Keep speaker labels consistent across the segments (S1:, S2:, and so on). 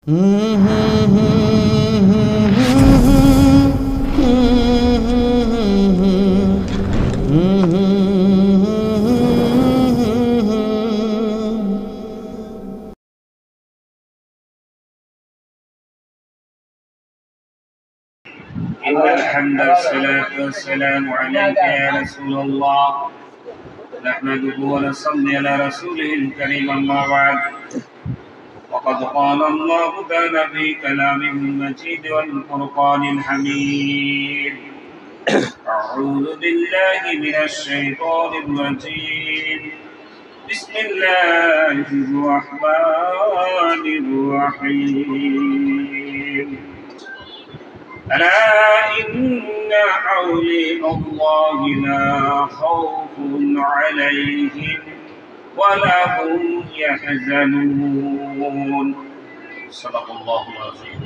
S1: إن الحمد والصلاة والسلام عليك يا رسول الله نحمده ونصلي على رسوله الكريم أما بعد وقد قال الله تعالى في كلامه المجيد والفرقان الحميد أعوذ بالله من الشيطان الرجيم بسم الله الرحمن الرحيم ألا إن أولياء الله لا خوف عليهم ولا هم يحزنون صدق الله العظيم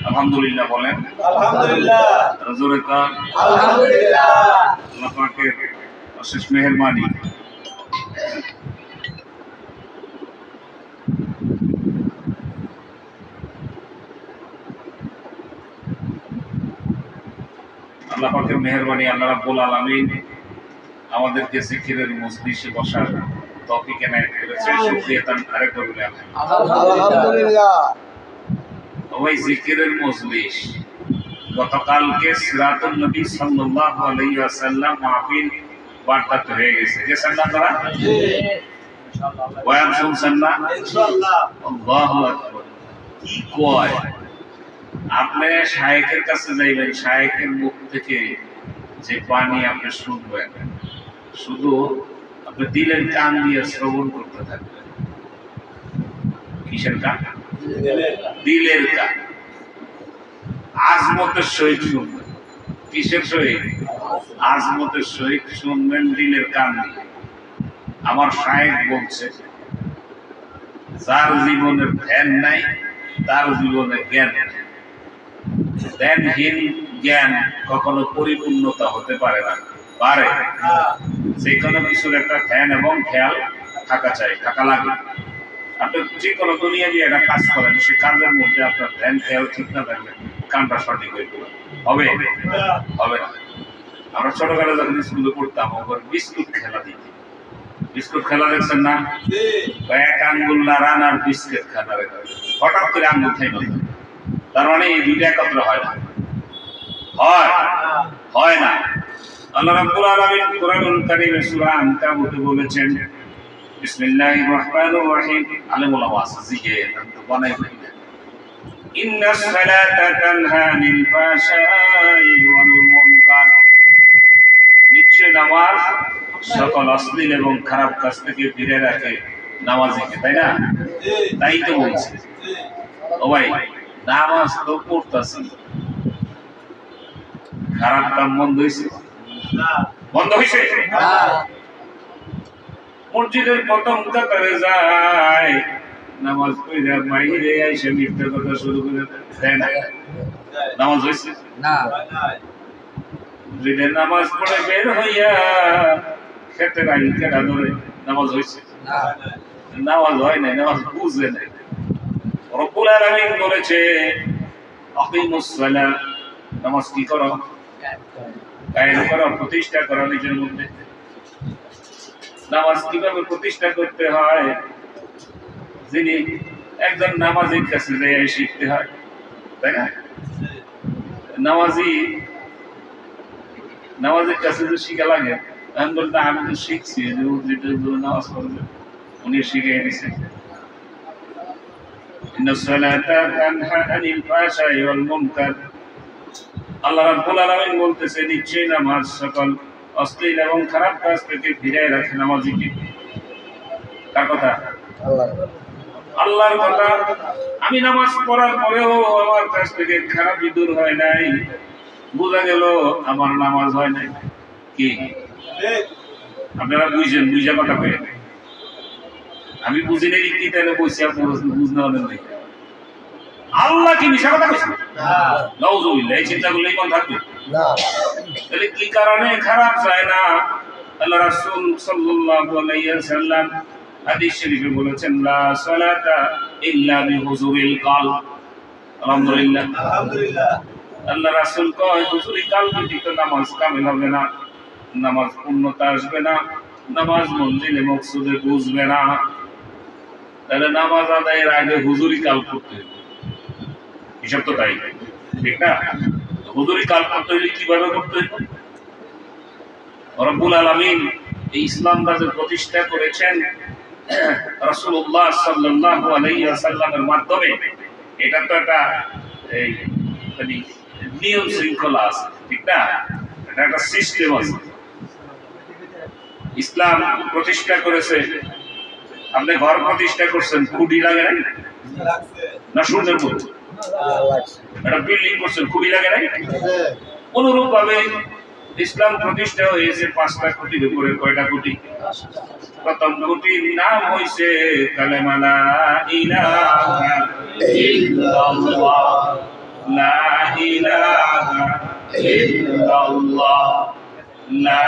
S1: الحمد لله বলেন
S2: আলহামদুলিল্লাহ
S1: নজরে কান
S2: আলহামদুলিল্লাহ
S1: আল্লাহ পাকের অশেষ মেহেরবানি আল্লাহ পাকের মেহেরবানি আল্লাহ রাব্বুল আলামিন আমাদেরকে জিকিরের মজলিসে বসার তৌফিক এনায়েত করেছে শুকরিয়া তান আরেকবার বলে
S2: আলহামদুলিল্লাহ
S1: ওই জিকিরের মজলিস গতকালকে সিরাতুন নবী সাল্লাল্লাহু আলাইহি ওয়াসাল্লাম মাহফিল বার্তাতে হয়ে গেছে গেছেন না তারা
S2: জি
S1: ইনশাআল্লাহ বয়ান শুনছেন না
S2: ইনশাআল্লাহ
S1: আল্লাহু আকবার কি কয় আপনি শায়েখের কাছে যাইবেন শায়েখের মুখ থেকে যে পানি আপনি শুনবেন শুধু আপনি দিলের কান দিয়ে শ্রবণ করতে থাকবেন কিসের কান দিলের কান আজমতের সহিত শুনবেন কিসের সহিত আজমতের সহিত শুনবেন দিলের কান দিয়ে আমার শায়েখ বলছে যার জীবনের ধ্যান নাই তার জীবনে জ্ঞান নাই ধ্যানহীন জ্ঞান কখনো পরিপূর্ণতা হতে পারে না পারে যে কোনো কিছুর একটা ধ্যান এবং খেয়াল থাকা চাই থাকা লাগে আপনি যে কোনো দুনিয়াবি একটা কাজ করেন সেই কাজের মধ্যে আপনার ধ্যান খেয়াল ঠিক না থাকলে কামটা সঠিক হয়ে হবে হবে না আমরা ছোটবেলা যখন স্কুলে পড়তাম ওপর বিস্কুট খেলা দিতাম বিস্কুট খেলা দেখছেন না এক আঙ্গুল নাড়ান আর বিস্কুট খেলা হঠাৎ করে আঙ্গুল খাইল তার মানে এই দুইটা একত্র হয় না হয় না আল্লাহ রাব্বুল আলামিন কোরআনুল কারীমে সূরা আনকাবুতে বলেছেন বিসমিল্লাহির রহমানির রহিম আলেমুল আওয়াজ জিগে তো বানাই ইন্নাস সালাতা তানহা আনিল ফাহশাই ওয়াল মুনকার নিশ্চয় নামাজ সকল অশ্লীল এবং খারাপ কাজ থেকে ফিরে রাখে নামাজিকে তাই না তাই তো বলছে ও ভাই নামাজ তো পড়তাছি খারাপ কাম বন্ধ হয়েছে বন্ধ হয়েছে মসজিদের প্রথম কাতারে যায় নামাজ পড়ে বাইরে এসে মিথ্যা কথা শুরু করে দেয় না নামাজ হয়েছে না মসজিদের নামাজ পড়ে বের হইয়া খেতে রাখি কেটা ধরে নামাজ হয়েছে নামাজ হয় নাই নামাজ বুঝে নাই রব্বুল আলামিন বলেছে আকিমুস সালাত নামাজ কি করো কায়েম করো প্রতিষ্ঠা করো নিজের মধ্যে নামাজ কিভাবে প্রতিষ্ঠা করতে হয় যিনি একজন নামাজীর কাছে যাই শিখতে হয় তাই না নামাজের কাছে যে শিখা লাগে আমি বলতে আমি তো শিখছি যে নামাজ পড়বে উনি শিখে দিয়েছে আল্লাহ রাব্বুল আলামিন বলতেছে নিশ্চয়ই নামাজ সকল অশ্লীল এবং খারাপ কাজ থেকে ফিরে রাখে নামাজিকে কার কথা আল্লাহর কথা আমি নামাজ পড়ার পরেও আমার কাছ থেকে খারাপই দূর হয় নাই বোঝা গেল আমার নামাজ হয় নাই কি আপনারা বুঝেন বুঝা কথা পেয়ে আমি বুঝি নাই কি তাহলে বসে আপনার বুঝতে হলেন নাই আল্লাহ কি মিশা কথা কইছে নাউযুবিল্লাহ এই চিন্তা করলে ইমান থাকবে না তাহলে কি কারণে খারাপ যায় না আল্লাহ রাসূল সাল্লাল্লাহু আলাইহি ওয়াসাল্লাম হাদিস শরীফে বলেছেন লা সালাতা ইল্লা বিহুজুরিল কলব। আলহামদুলিল্লাহ।
S2: আলহামদুলিল্লাহ।
S1: আল্লাহ রাসূল কয় হুজুরি কালবে ঠিক নামাজ কামিল হবে না, নামাজ পূর্ণতা আসবে না, নামাজ মঞ্জিলে মকসুদে বুঝবে না। তাহলে নামাজ আদায়ের আগে হুজুরি কাল করতে হবে, হিসাব তো তাই, ঠিক না? হুজুরি কাল করতে হলে কিভাবে করতে হবে? রব্বুল আলামিন এই ইসলাম রাজ্য প্রতিষ্ঠা করেছেন রাসূলুল্লাহ সাল্লাল্লাহু আলাইহি ওয়াসাল্লামের মাধ্যমে। এটা তো একটা এই মানে নিয়ম শৃঙ্খলা আছে, ঠিক না? এটা একটা সিস্টেম আছে। ইসলাম প্রতিষ্ঠা করেছে, আপনি ঘর প্রতিষ্ঠা করছেন, খুঁটি লাগে নাই না? সুন্দর মতো একটা বিল্ডিং করছেন, খুঁটি লাগে নাই? অনুরূপ ভাবে ইসলাম প্রতিষ্ঠা হয়েছে 5টা খুঁটির উপরে। কয়টা খুঁটি? প্রথম খুঁটির নাম হইছে কালেমা লা ইলাহা ইল্লাল্লাহ, লা ইলাহা ইল্লাল্লাহ, লা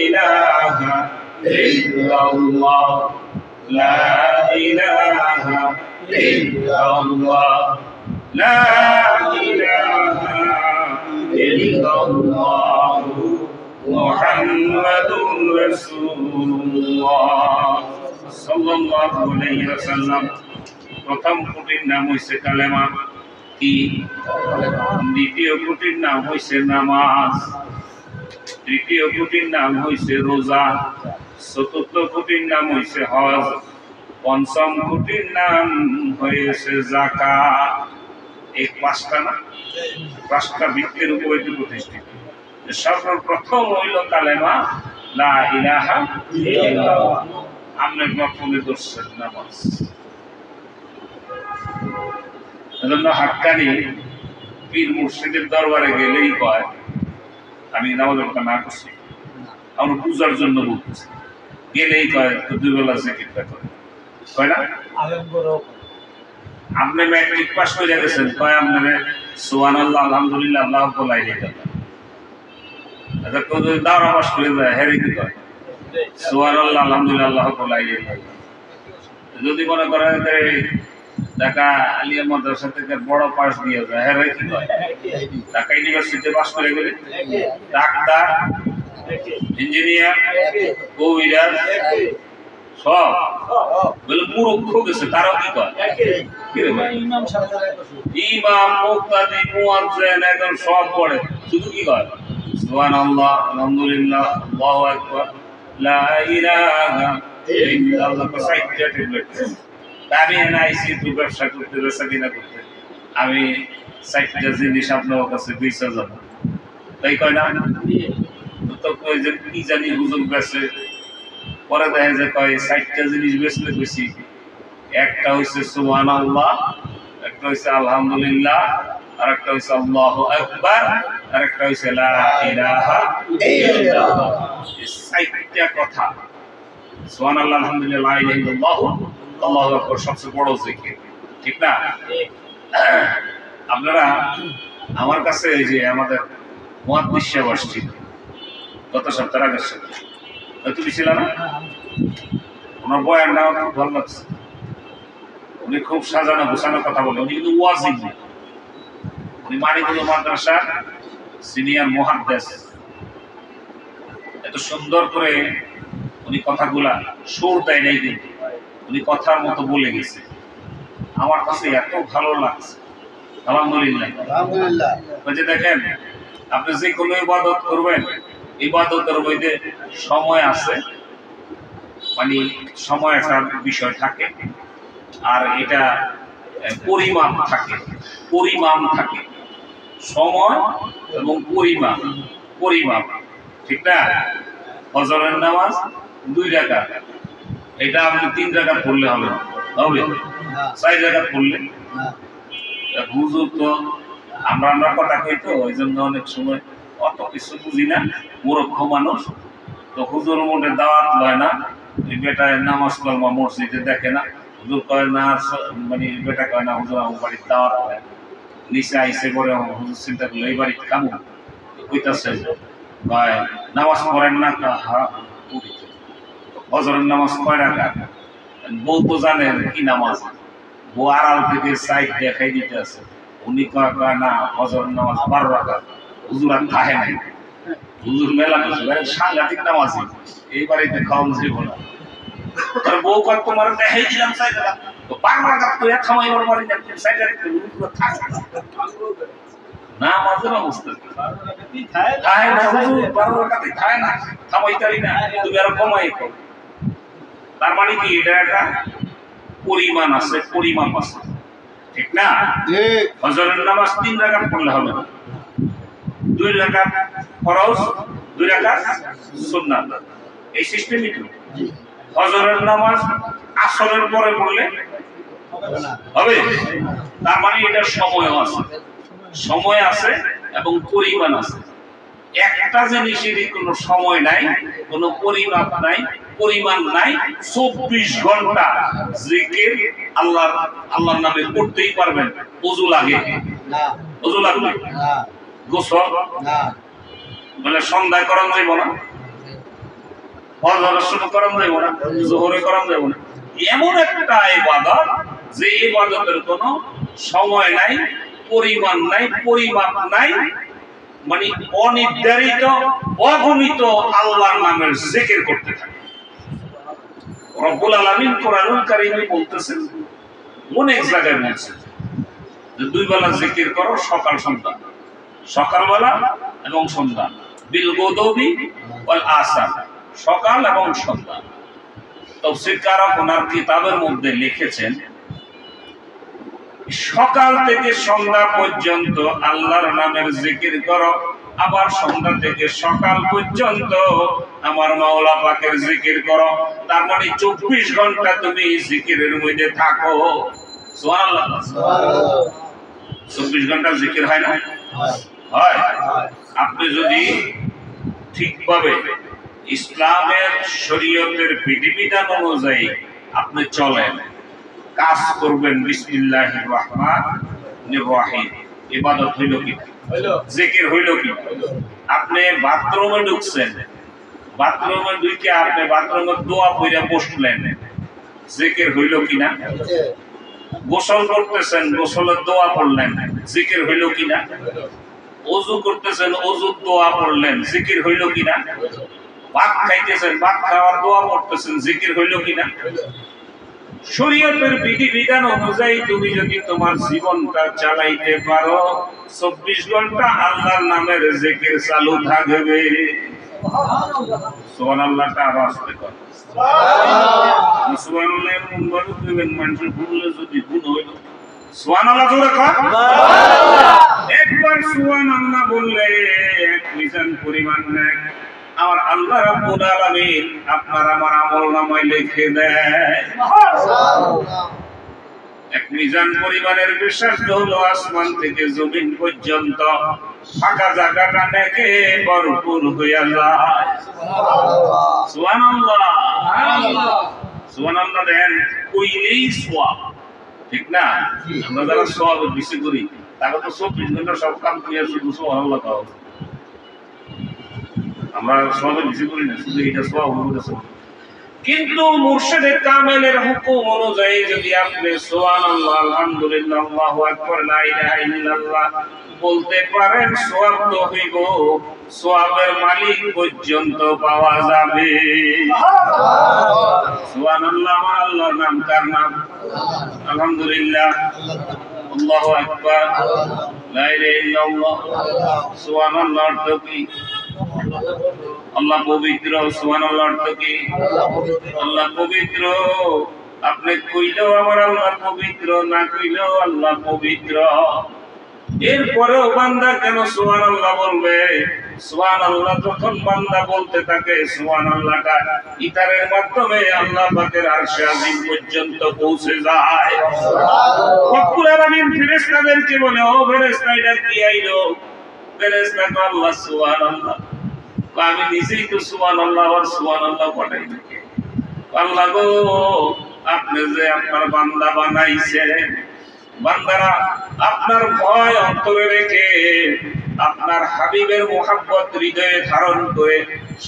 S1: ইলাহা ইল্লাল্লাহ, লা ইলাহা ইল্লাল্লাহ, লা ইলাহা ইল্লাল্লাহ মুহাম্মাদুর রাসূলুল্লাহ সাল্লাল্লাহু আলাইহি ওয়াসাল্লাম। প্রথম খুঁটির নাম হইছে কালেমা। কি? দ্বিতীয় খুঁটির নাম হইছে নামাজ। তৃতীয় খুঁটির নাম হইছে রোজা। চতুর্থ খুঁটির নাম হইছে হজ। পঞ্চম খুঁটির নাম হয়েছে যাকাত। এই 5টা না? 5টা ভিত্তির উপরে প্রতিষ্ঠিত। সর্বপ্রথম হইল কালেমা লা ইলাহা ইল্লাল্লাহ। আমরা প্রথমে দর্শন নামাজ। এজন্য হাক্কানি পীর মুর্শিদের দরবারে গেলেই কয় আমি নামাজের কথা না করছি, আমরা পূজার জন্য বলতেছি। গেলেই কয় তো 2 বেলা জিকিরটা করে, কয় না? আপনি ম্যাট্রিক পাস করে গেছেন, কয় আপনার সুবহানাল্লাহ আলহামদুলিল্লাহ আল্লাহু আকবার এটা। আচ্ছা কেউ যদি দাওরা পাস করে যায়, হ্যাঁ কি কয়? সুবহানাল্লাহ আলহামদুলিল্লাহ আল্লাহু আকবার এটা। যদি মনে করেন ঢাকা আলিয়া মাদ্রাসা থেকে বড় পাস দিয়ে যায়, হ্যাঁ কি কয়? ঢাকা ইউনিভার্সিটিতে পাস করে গেলে ডাক্তার, ইঞ্জিনিয়ার, কবিরাজ সব বলে মূর্খ গেছে, তারাও কি কয়? ইমাম, মুক্তাদি, মুয়াজ্জিন একদম সব পড়ে, শুধু কি কয়? সুবহানাল্লাহ আলহামদুলিল্লাহ আল্লাহু আকবার লা ইলাহা ইল্লাল্লাহ। সাইটটা ট্যাবলেট আমি এনআইসি টু ব্যবসা করতে, বেচা কিনা করতে, আমি 4টা জিনিস আপনার কাছে বেচা যাব, তাই কয় না? তো কই যে কি জানি হুজুর বেচে, পরে দেখা যায় কয় 4টা জিনিস বেচলে বেশি। একটা হইছে সুবহানাল্লাহ, একটা হইছে আলহামদুলিল্লাহ, আর একটা হইছে আল্লাহু আকবার, আর একটা হইছে লা ইলাহা ইল্লাল্লাহ। এই 4টা কথা, সুবহানাল্লাহ আলহামদুলিল্লাহ লা ইলাহা ইল্লাল্লাহ আল্লাহু আকবার সবচেয়ে বড় জিকির, ঠিক না? আপনারা আমার কাছে এই যে আমাদের মুহাদ্দিস সাহেব আসছিল গত সপ্তাহের আগের সপ্তাহে, তুমি ছিল না? ওনার বয়ানটা আমার খুব ভালো লাগছে। উনি খুব সাজানো গোছানো কথা বলে। উনি কিন্তু ওয়াজিব না, উনি মানিকগঞ্জ মাদ্রাসার সিনিয়র মুহাদ্দিস। এত সুন্দর করে উনি কথাগুলা সুর দেয় নাই, কিন্তু উনি কথার মতো বলে গেছে। আমার কাছে এত ভালো লাগছে, আলহামদুলিল্লাহ। যে দেখেন, আপনি যে কোনো ইবাদত করবেন, ইবাদতের মধ্যে সময় আছে, মানে সময় একটা বিষয় থাকে, আর এটা পরিমাপ থাকে, পরিমাণ থাকে, সময় এবং পরিমাপ, ঠিক না? ফজরের নামাজ 2 রাকাত, এটা আপনি 3 রাকাত পড়লে হবে, 4 রাকাত পড়লে। হুজুর তো আমরা কথা কই, তো ওই জন্য অনেক সময় অত কিছু বুঝি না, মূর্খ মানুষ। তো হুজুর মনে দাওয়াত লয় না, এই বেটায় নামাজ কলমা মসজিদে দেখে না। হুজুর কয় না, মানে বেটা কয় না হুজুর আমার বাড়ির দাওয়াত হয়, নিচে আইসে পরে হুজুর চিন্তা করলো এই বাড়ির খামু, কইতাছে কয় নামাজ পড়েন না? ফজরের নামাজ কয় রাকাত? বউ তো জানে কি নামাজ, ও আড়াল থেকে সাইড দেখাই দিতে আছে, উনি কয় না ফজর নামাজ 12 রাকাত, হুজুর আর থাহে নাই, হুজুর মেলা করছে সাংঘাতিক নামাজি, এই বাড়িতে খাওয়ান যাইব না। আর বউ কয় তোমার দেখাই দিলাম সাইড তো 12 রাকাত করে খাওয়াই ওর বাড়ি যাচ্ছে সাইড রাখতে না আমাদের অবস্থা খায় না হুজুর 12 রাকাতে খায় না, খাওয়াইতারি না, তুমি আর কমাই কর। তার মানে কি এটা একটা পরিমাণ আছে, পরিমাপ আছে, ঠিক না? ফজরের নামাজ 3 রাকাত পড়লে হবে না, 2 রাকাত ফরজ, 2 রাকাত সুন্নাত, এই সিস্টেমই তো। ফজরের নামাজ আসরের পরে পড়লে হবে, তার মানে এটা সময় আছে, সময় আছে এবং পরিমাণ আছে। একটা জিনিসেরই কোনো সময় নাই, কোনো পরিমাপ নাই, পরিমাণ নাই। 24 ঘন্টা জিকির আল্লাহর নামে করতেই পারবেন। ওযু লাগে না, ওযু লাগবে না, গোসল না, মানে সন্ধ্যায় করান যাইব না, ফজরের সময় করান যাইব না, যোহরে করান যাইব না। এমন একটা ইবাদত যে ইবাদতের কোনো সময় নাই, পরিমাণ নাই, পরিমাপ নাই, মানে অনির্ধারিত অগণিত আল্লাহর নামের জিকির করতে থাকে। রব্বুল আলামিন কোরআনুল কারীমে বলতেছেন, অনেক জায়গায় বলছেন যে 2 বেলা জিকির করো, সকাল সন্ধ্যা, সকালবেলা এবং সন্ধ্যা, বিল গুদুবি ওয়াল আসার, সকাল এবং সন্ধ্যা। তাফসীরকাররা ওনার কিতাবের মধ্যে লিখেছেন সকাল থেকে সন্ধ্যা পর্যন্ত আল্লাহর নামের জিকির করো, আবার সন্ধ্যা থেকে সকাল পর্যন্ত আমার মাওলা পাকের জিকির করো। তার মানে 24 ঘন্টা তুমি জিকিরের মধ্যে থাকো। সুবহানাল্লাহ, সুবহানাল্লাহ। 24 ঘন্টা জিকির হয় না? হয়। আপনি যদি ঠিকভাবে ইসলামের শরীয়তের বিধিবিধান অনুযায়ী আপনি চলেন, কাজ করবেন, বিসমিল্লাহির রহমানির রহিম, ইবাদত হইল কি? জিকির হইল কি? আপনি বাথরুমে ঢুকছেন, বাথরুমে ঢুকে আপনি বাথরুমে দোয়া পড়ে বসলেন, জিকির হইল কিনা? গোসল করতেছেন, গোসলের দোয়া পড়লেন, জিকির হইল কিনা? ওযু করতেছেন, ওযুর দোয়া পড়লেন, জিকির হইল কিনা? ভাত খাইতেছেন, ভাত খাওয়ার দোয়া পড়তেছেন, জিকির হইল কিনা? শরীয়তের বিধিবিধান অনুযায়ী তুমি যদি তোমার জীবনটা চালাইতে পারো, 24 ঘন্টা আল্লাহর নামের জিকির চালু থাকবে। সুবহানাল্লাহটা আওয়াজ করে সুবহানাল্লাহ। সুবহানাল্লাহ মুবারক দিবেন, মানুষের ভুলে যদি ভুল হইল সুবহানাল্লাহ জোরে কর সুবহানাল্লাহ। একবার সুবহানাল্লাহ বললে এক মিজান পরিমাণ নেয় আমার আল্লাহ রাব্বুল আলামিন আপনার আমার আমলনামায় লিখে দেয়। এক মিজান পরিমাণের বিশ্বাস হলো আসমান থেকে জমিন পর্যন্ত ফাঁকা জায়গাটা নেকে ভরপুর হইয়া যায়। সুবহানাল্লাহ, সুবহানাল্লাহ, সুবহানাল্লাহ। দেন কইলেই সওয়াব, ঠিক না? আমরা যারা সওয়াব বেশি করি তাকে তো 24 ঘন্টা সব কাম করে শুধু সুবহানাল্লাহ কও। আমরা সওয়াব বেশি করি না, শুধু এটা সওয়াব হইতেছে। কিন্তু মুর্শিদে কামেলের হুকুম অনুযায়ী যদি আপনি সুবহানাল্লাহ, আলহামদুলিল্লাহ, আল্লাহু আকবার, লা ইলাহা ইল্লাল্লাহ বলতে পারেন, সওয়াব তো হইব, সওয়াবের মালিক পর্যন্ত পাওয়া যাবে। সুবহানাল্লাহ, আল্লাহর নাম কার নাম? আলহামদুলিল্লাহ, আল্লাহু আকবার, লা ইলাহা ইল্লাল্লাহ। সুবহানাল্লাহ অর্থ কি? আল্লাহ পবিত্র। সুবহানাল্লাহ অর্থ কি? আল্লাহ পবিত্র। আপনি কইলেও আমার আল্লাহ পবিত্র, না কইলেও আল্লাহ পবিত্র। এরপরেও বান্দা কেন সুবহানাল্লাহ বলবে? সুবহানাল্লাহ যখন বান্দা বলতে থাকে, সুবহানাল্লাহটা ইতারের মাধ্যমে আল্লাহ পাকের আরশে আজিম পর্যন্ত পৌঁছে যায়। রব্বুল আলামিন ফেরেশতাদেরকে বলে, ও ফেরেশতা, এটা কি আইলো? ফেরেশতা কয়, আল্লাহ সুবহানাল্লাহ। আমি নিজেই তো সুবহানাল্লাহ আর সুবহানাল্লাহ পড়াই না। আল্লাহ গো, আপনি যে আপনার বান্দা বানাইছেন, বান্দারা আপনার ভয় অন্তরে রেখে আপনার হাবিবের মুহাব্বত হৃদয়ে ধারণ করে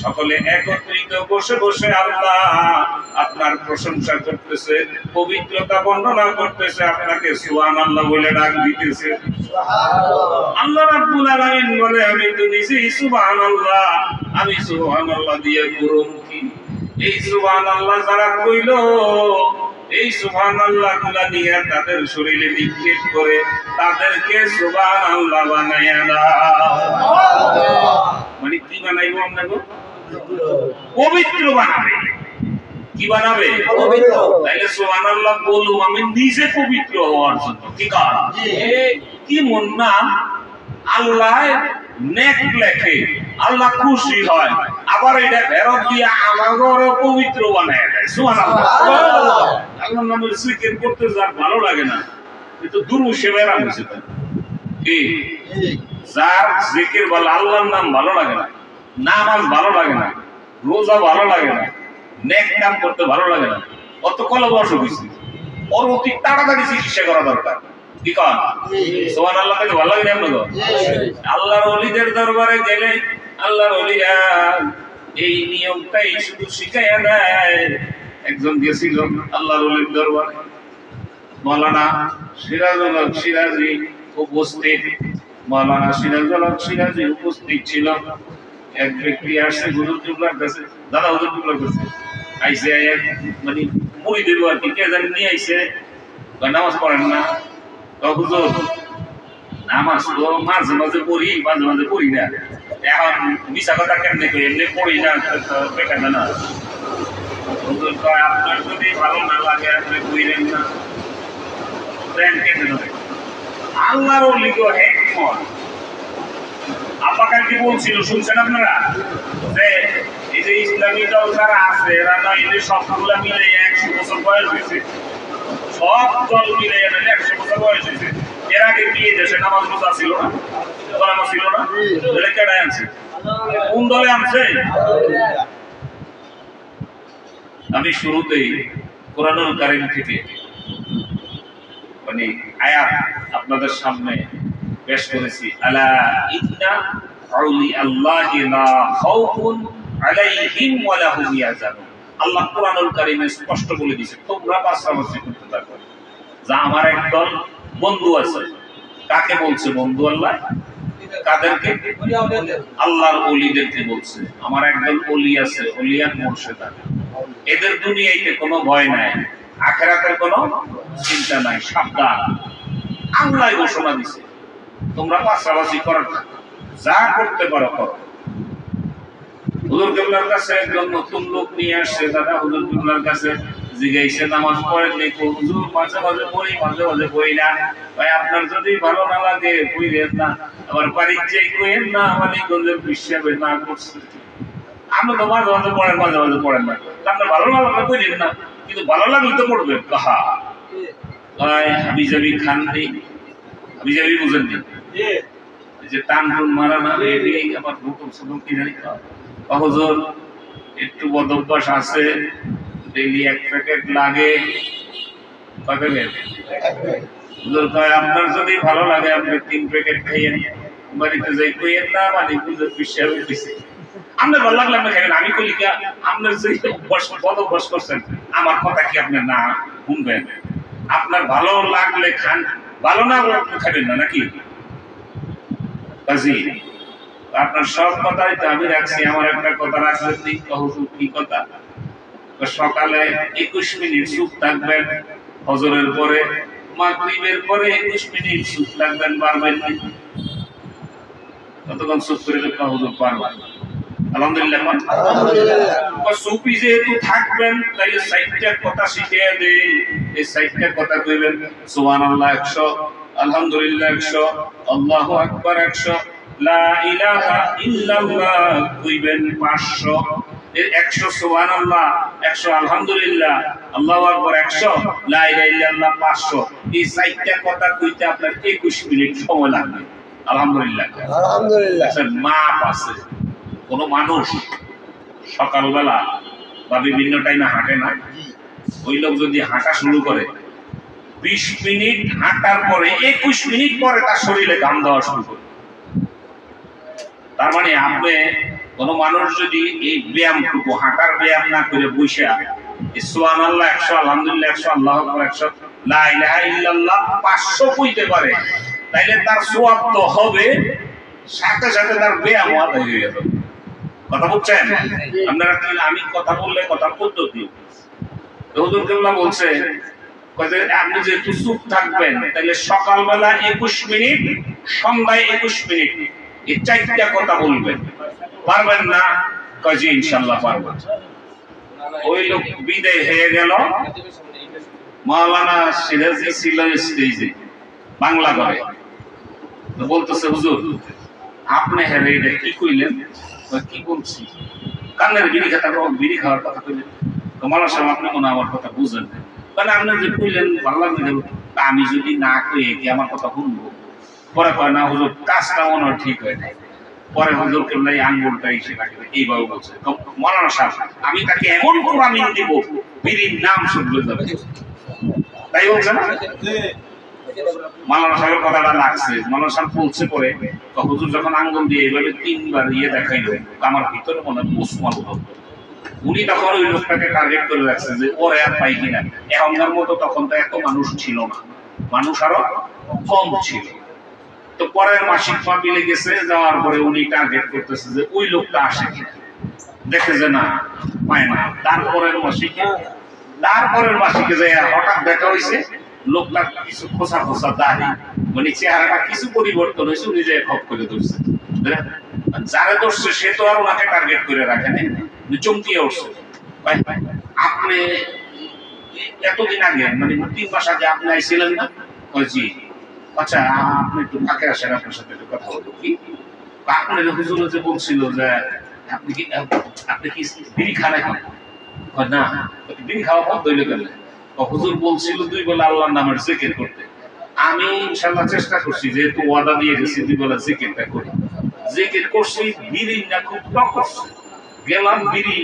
S1: সকলে একত্রিত বসে বসে আল্লাহ আপনার প্রশংসা করতেছে, পবিত্রতা বর্ণনা করতেছে, আপনাকে সুবহানাল্লাহ বলে ডাক দিতেছে। আল্লাহ রাব্বুল আলামিন বলে আমি তো নিজেই সুবহানাল্লাহ, আমি সুবহানাল্লাহ দিয়ে করুম কি? এই সুবহানাল্লাহ যারা কইল, এই সুবহানাল্লাহ গুলা নিয়ে তাদের শরীরে নিক্ষেপ করে তাদেরকে সুবহানাল্লাহ বানায়া দাও। মানে কি বানাইবো আপনাকে? পবিত্র বানাবে। কি বানাবে?
S2: পবিত্র।
S1: তাইলে সুবহানাল্লাহ বলুম আমি নিজে পবিত্র হওয়ার জন্য। কি কারণ? কি মন না আল্লাহ নেক লেখে, আল্লাহ খুশি হয়, আবার এটা ফেরত দিয়ে আমাদেরও পবিত্র বানায় দেয়। সুবহানাল্লাহ। আল্লাহর নামের জিকির করতে যার ভালো লাগে না, কিন্তু দুরূহে বেরাম হইছে। কি যার জিকির বলে আল্লাহর নাম ভালো লাগে না, নামাজ ভালো লাগে না, রোজা ভালো লাগে না, নেক কাম করতে ভালো লাগে না, অত কলব অসুখ হইছে, ওর অতি তাড়াতাড়ি চিকিৎসা করা দরকার। কি কারণ? সুবহানাল্লাহ কে ভালো লাগে না আপনাকে? আল্লাহর ওলিদের দরবারে গেলে আল্লাহর ওলিরা এই নিয়মটাই শুধু শিখাইয়া দেয়। একজন গেছিল আল্লাহর ওলির দরবারে, মাওলানা সিরাজুল হক সিরাজি উপস্থিত। মাওলানা সিরাজুল হক সিরাজি উপস্থিত ছিল। এক ব্যক্তি আসছে হুজুর কিবলার কাছে, দাদা হুজুর কিবলার কাছে আইসে, মানে মুড়ি দেব আর কি, কে জানি নিয়ে আইসে, নামাজ পড়েন না। হুজুর নামাজ তো মাঝে মাঝে পড়ি, মাঝে মাঝে পড়ি না, এখন মিশা কথা কেমনে করি, এমনি পড়ি না, বেকার না। হুজুর কয় আপনার যদি ভালো না লাগে আপনি কইলেন না, প্রেম কেটে দেবে। আল্লাহর ওলিগ হিকমত আপাকার কি বলছিল শুনছেন আপনারা? যে এই যে ইসলামী দল যারা আছে এরা না এদের সবগুলা মিলে 100 বছর বয়স হয়েছে, সব দল মিলে 100 বছর বয়স হয়েছে। এর আগে কি দেশে নামাজ রোজা ছিল না, কলামা ছিল না, এরা কেডায় আনছে? কোন দলে আনছে? আমি শুরুতেই কোরআনুল কারীম থেকে মানে আয়াত আপনাদের সামনে পেশ করেছি। আলা ইন্না আউলিয়া আল্লাহি লা খাউফুন আলাইহিম ওয়া লা হুম ইয়াহজানুন। আল্লাহ কোরআনুল কারীমে স্পষ্ট বলে দিয়েছে তোমরা পাশাপাশি করতে থাকো। যা আমার একদল বন্ধু আছে, কাকে বলছে বন্ধু? আল্লাহ কাদেরকে? আল্লাহর ওলিদেরকে বলছে। আমার একদল ওলি আছে, ওলিয়াত মুর্শিদ, এদের দুনিয়াতে কোনো ভয় নাই, আখিরাতের কোনো চিন্তা নাই, সাবধান। আল্লাহ ঘোষণা দিছে তোমরা পাশাপাশি করো, যা করতে পারো করো। হুজুর কিবলার কাছে একজন নতুন লোক নিয়ে আসছে, দাদা হুজুর কিবলার কাছে জিজ্ঞাসা নামাজ পড়েন নি? হুজুর মাঝে মাঝে পড়ি, মাঝে মাঝে পড়ি না। ভাই আপনার যদি ভালো না লাগে পড়েন না, আবার বাড়ির যাই কইেন না মানিকগঞ্জের হিসাবে না করছে। আপনি তো মাঝে মাঝে পড়েন, মাঝে মাঝে পড়েন না, আপনার ভালো না লাগলে পড়েন না, কিন্তু ভালো লাগলে তো পড়বেন। কাহা হাবিজাবি খান নেই, হাবিজাবি বুঝেন নি? যে টান টুন মারা না, এই আবার হুকুম সুকুম কি জানি। হুজুর একটু বদ অভ্যাস আছে, ডেইলি 1 প্যাকেট লাগে। কয় প্যাকেট? হুজুর কয় আপনার যদি ভালো লাগে আপনি 3 প্যাকেট খাইয়েন, বাড়িতে যাই কইেন না মানে হুজুর বিশ্বাস হইছে। আপনার ভালো লাগলে আপনি খাবেন, আমি কইলি কি আপনার যে বদ অভ্যাস করছেন আমার কথা কি আপনি না শুনবেন? আপনার ভালো লাগলে খান, ভালো না লাগলে খাবেন না, নাকি? কাজী আপনার সব কথাই তো আমি রাখছি, আমার একটা কথা রাখবেন নি? হুজুর কি কথা? সকালে 21 মিনিট চুপ থাকবেন, ফজরের পরে, মাগরিবের পরে 21 মিনিট চুপ থাকবেন, পারবেন না? কতক্ষণ চুপ করে হুজুর পারবেন? আলহামদুলিল্লাহ। চুপি যেহেতু থাকবেন তাইলে 60টা কথা শিখিয়ে দেই। এই 60টা কথা কইবেন সুবহানাল্লাহ 100, আলহামদুলিল্লাহ 100, আল্লাহু আকবার 100, লা ইলাহা ইল্লাল্লাহ কইবেন 500। এর 100 সুবহানাল্লাহ, 100 আলহামদুলিল্লাহ, আল্লাহু আকবার 100, লা ইলাহা ইল্লাল্লাহ 500। এই 60টা কথা কইতে আপনার 21 মিনিট সময় লাগবে। আলহামদুলিল্লাহ। আলহামদুলিল্লাহ। আচ্ছা মাপ আছে। কোন মানুষ সকালবেলা বা বিভিন্ন টাইমে হাঁটে না, ওই লোক যদি হাঁটা শুরু করে 20 মিনিট হাঁটার পরে 21 মিনিট পরে তার শরীরে ঘাম দেওয়া শুরু করে। তার মানে আপনি কোন মানুষ যদি এই ব্যায়ামটুকু হাঁটার ব্যায়াম না করে বসে সুবহানাল্লাহ 100, আলহামদুলিল্লাহ 100, আল্লাহু আকবার 100, লা ইলাহা ইল্লাল্লাহ 500 কইতে পারে, তাইলে তার সওয়াব তো হবে, সাথে সাথে তার বেয়ামত হয়ে গেল। কথা বুঝছেন আপনারা? কি আমি কথা বললে কথার পদ্ধতি, হুজুর কেবলা বলছে আপনি যেহেতু চুপ থাকবেন তাহলে সকালবেলা 21 মিনিট, সন্ধ্যায় 21 মিনিট, এই 4টা কথা বলবেন, পারবেন না? কাজী ইনশাআল্লাহ পারবেন। ওই লোক বিদায় হয়ে গেল, মাওলানা সিরাজি ছিল স্টেজে বাংলা করে, তো বলতেছে হুজুর আপনি হেরে এটা কি কইলেন? কি বলছি? কানের বিড়ি খাওয়ার কথা কইলেন। মাওলানা সাহেব আপনি মনে আমার কথা বুঝেন না, মানে আপনি যে কইলেন ভালো লাগবে, আমি যদি না কই কি আমার কথা শুনবো? পরে কয় না হুজুর কাজটা মনে হয় ঠিক হয় নাই। পরে হুজুর কেবল এই আঙ্গুলটা এসে রাখে এইভাবে বলছে, মাওলানা সাহেব আমি তাকে এমন কোরআন দিব বিড়ির নাম শুনলে যাবে, তাই বলছে না? মাওলানা সাহেবের কথাটা লাগছে। মাওলানা সাহেব বলছে পরে হুজুর যখন আঙ্গুল দিয়ে এইভাবে 3বার দেখাইলো, আমার ভিতরে মনে হয় উসমান হলো। উনি তখন ওই লোকটাকে টার্গেট করে রাখছে যে ওরে আর পাই কিনা। এখনকার মতো তখন তো এত মানুষ ছিল না, মানুষ আরো কম ছিল। তো পরের মাসিক পা মিলে গেছে, যাওয়ার পরে উনি টার্গেট করতেছে যে ওই লোকটা আসে কিনা, দেখে যে না পায় না। তারপরের মাসিকে যে হঠাৎ দেখা হয়েছে, লোকটা কিছু খোসা খোসা দাড়ি, মানে চেহারাটা কিছু পরিবর্তন হয়েছে, উনি যে খপ করে ধরছে। যারা ধরছে সে তো আর ওনাকে টার্গেট করে রাখে নাই, চমকিয়ে উঠছে। আপনি এতদিন আগে মানে 3 মাস আগে আপনি আইছিলেন না? জি। আচ্ছা আপনি একটু ফাঁকে আসেন, আপনার সাথে একটু কথা বলবো। কি আপনার হুজুর যে বলছিল যে আপনি কি বিড়ি খান এখন? না, বিড়ি খাওয়া বন্ধ হইলে কেন? হুজুর বলছিল 2 বেলা আল্লাহর নামের জিকির করতে। আমি ইনশাআল্লাহ চেষ্টা করছি, যেহেতু ওয়াদা দিয়ে গেছি 2 বেলা জিকিরটা করি। জিকির করছি, বিড়ি না খুব টক করছে। গেলাম বিড়ি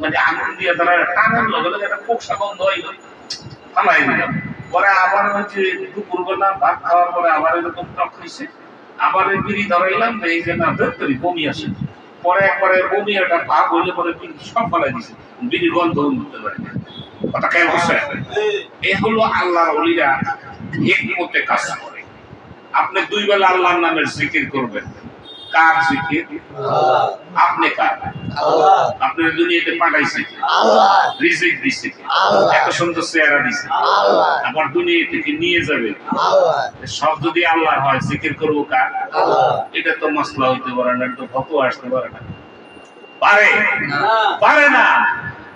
S1: মানে আগুন দিয়ে তারা টানার লগে লগে একটা পোকসা গন্ধ হইল, ফালাই দিলাম। পরে আবার হচ্ছে দুপুরবেলা ভাত খাওয়ার পরে আবার এরকম টক হয়েছে, আবার বিড়ি ধরাইলাম, এই যে না ধরতরি বমি আসে। পরে একবারে বমি একটা ভাব হইলে পরে সব ফালাই দিছে, বিড়ির গন্ধ উঠতে পারে না। কথা খেয়াল করছে? এ হলো আল্লাহর ওলিরা হিকমতে কাজ করে। আপনি 2 বেলা আল্লাহর নামের জিকির করবেন। কার জিকির? আপনি কার? আপনার দুনিয়াতে পাঠাইছে আল্লাহ, রিজিক দিছে আল্লাহ, এত সুন্দর চেহারা দিছে আল্লাহ, আবার দুনিয়া থেকে নিয়ে যাবে আল্লাহ। সব যদি আল্লাহর হয়, জিকির করবো কার? আল্লাহ। এটা তো মাসলা হইতে পারে না, তো ফতোয়া আসতে পারে না, পারে না।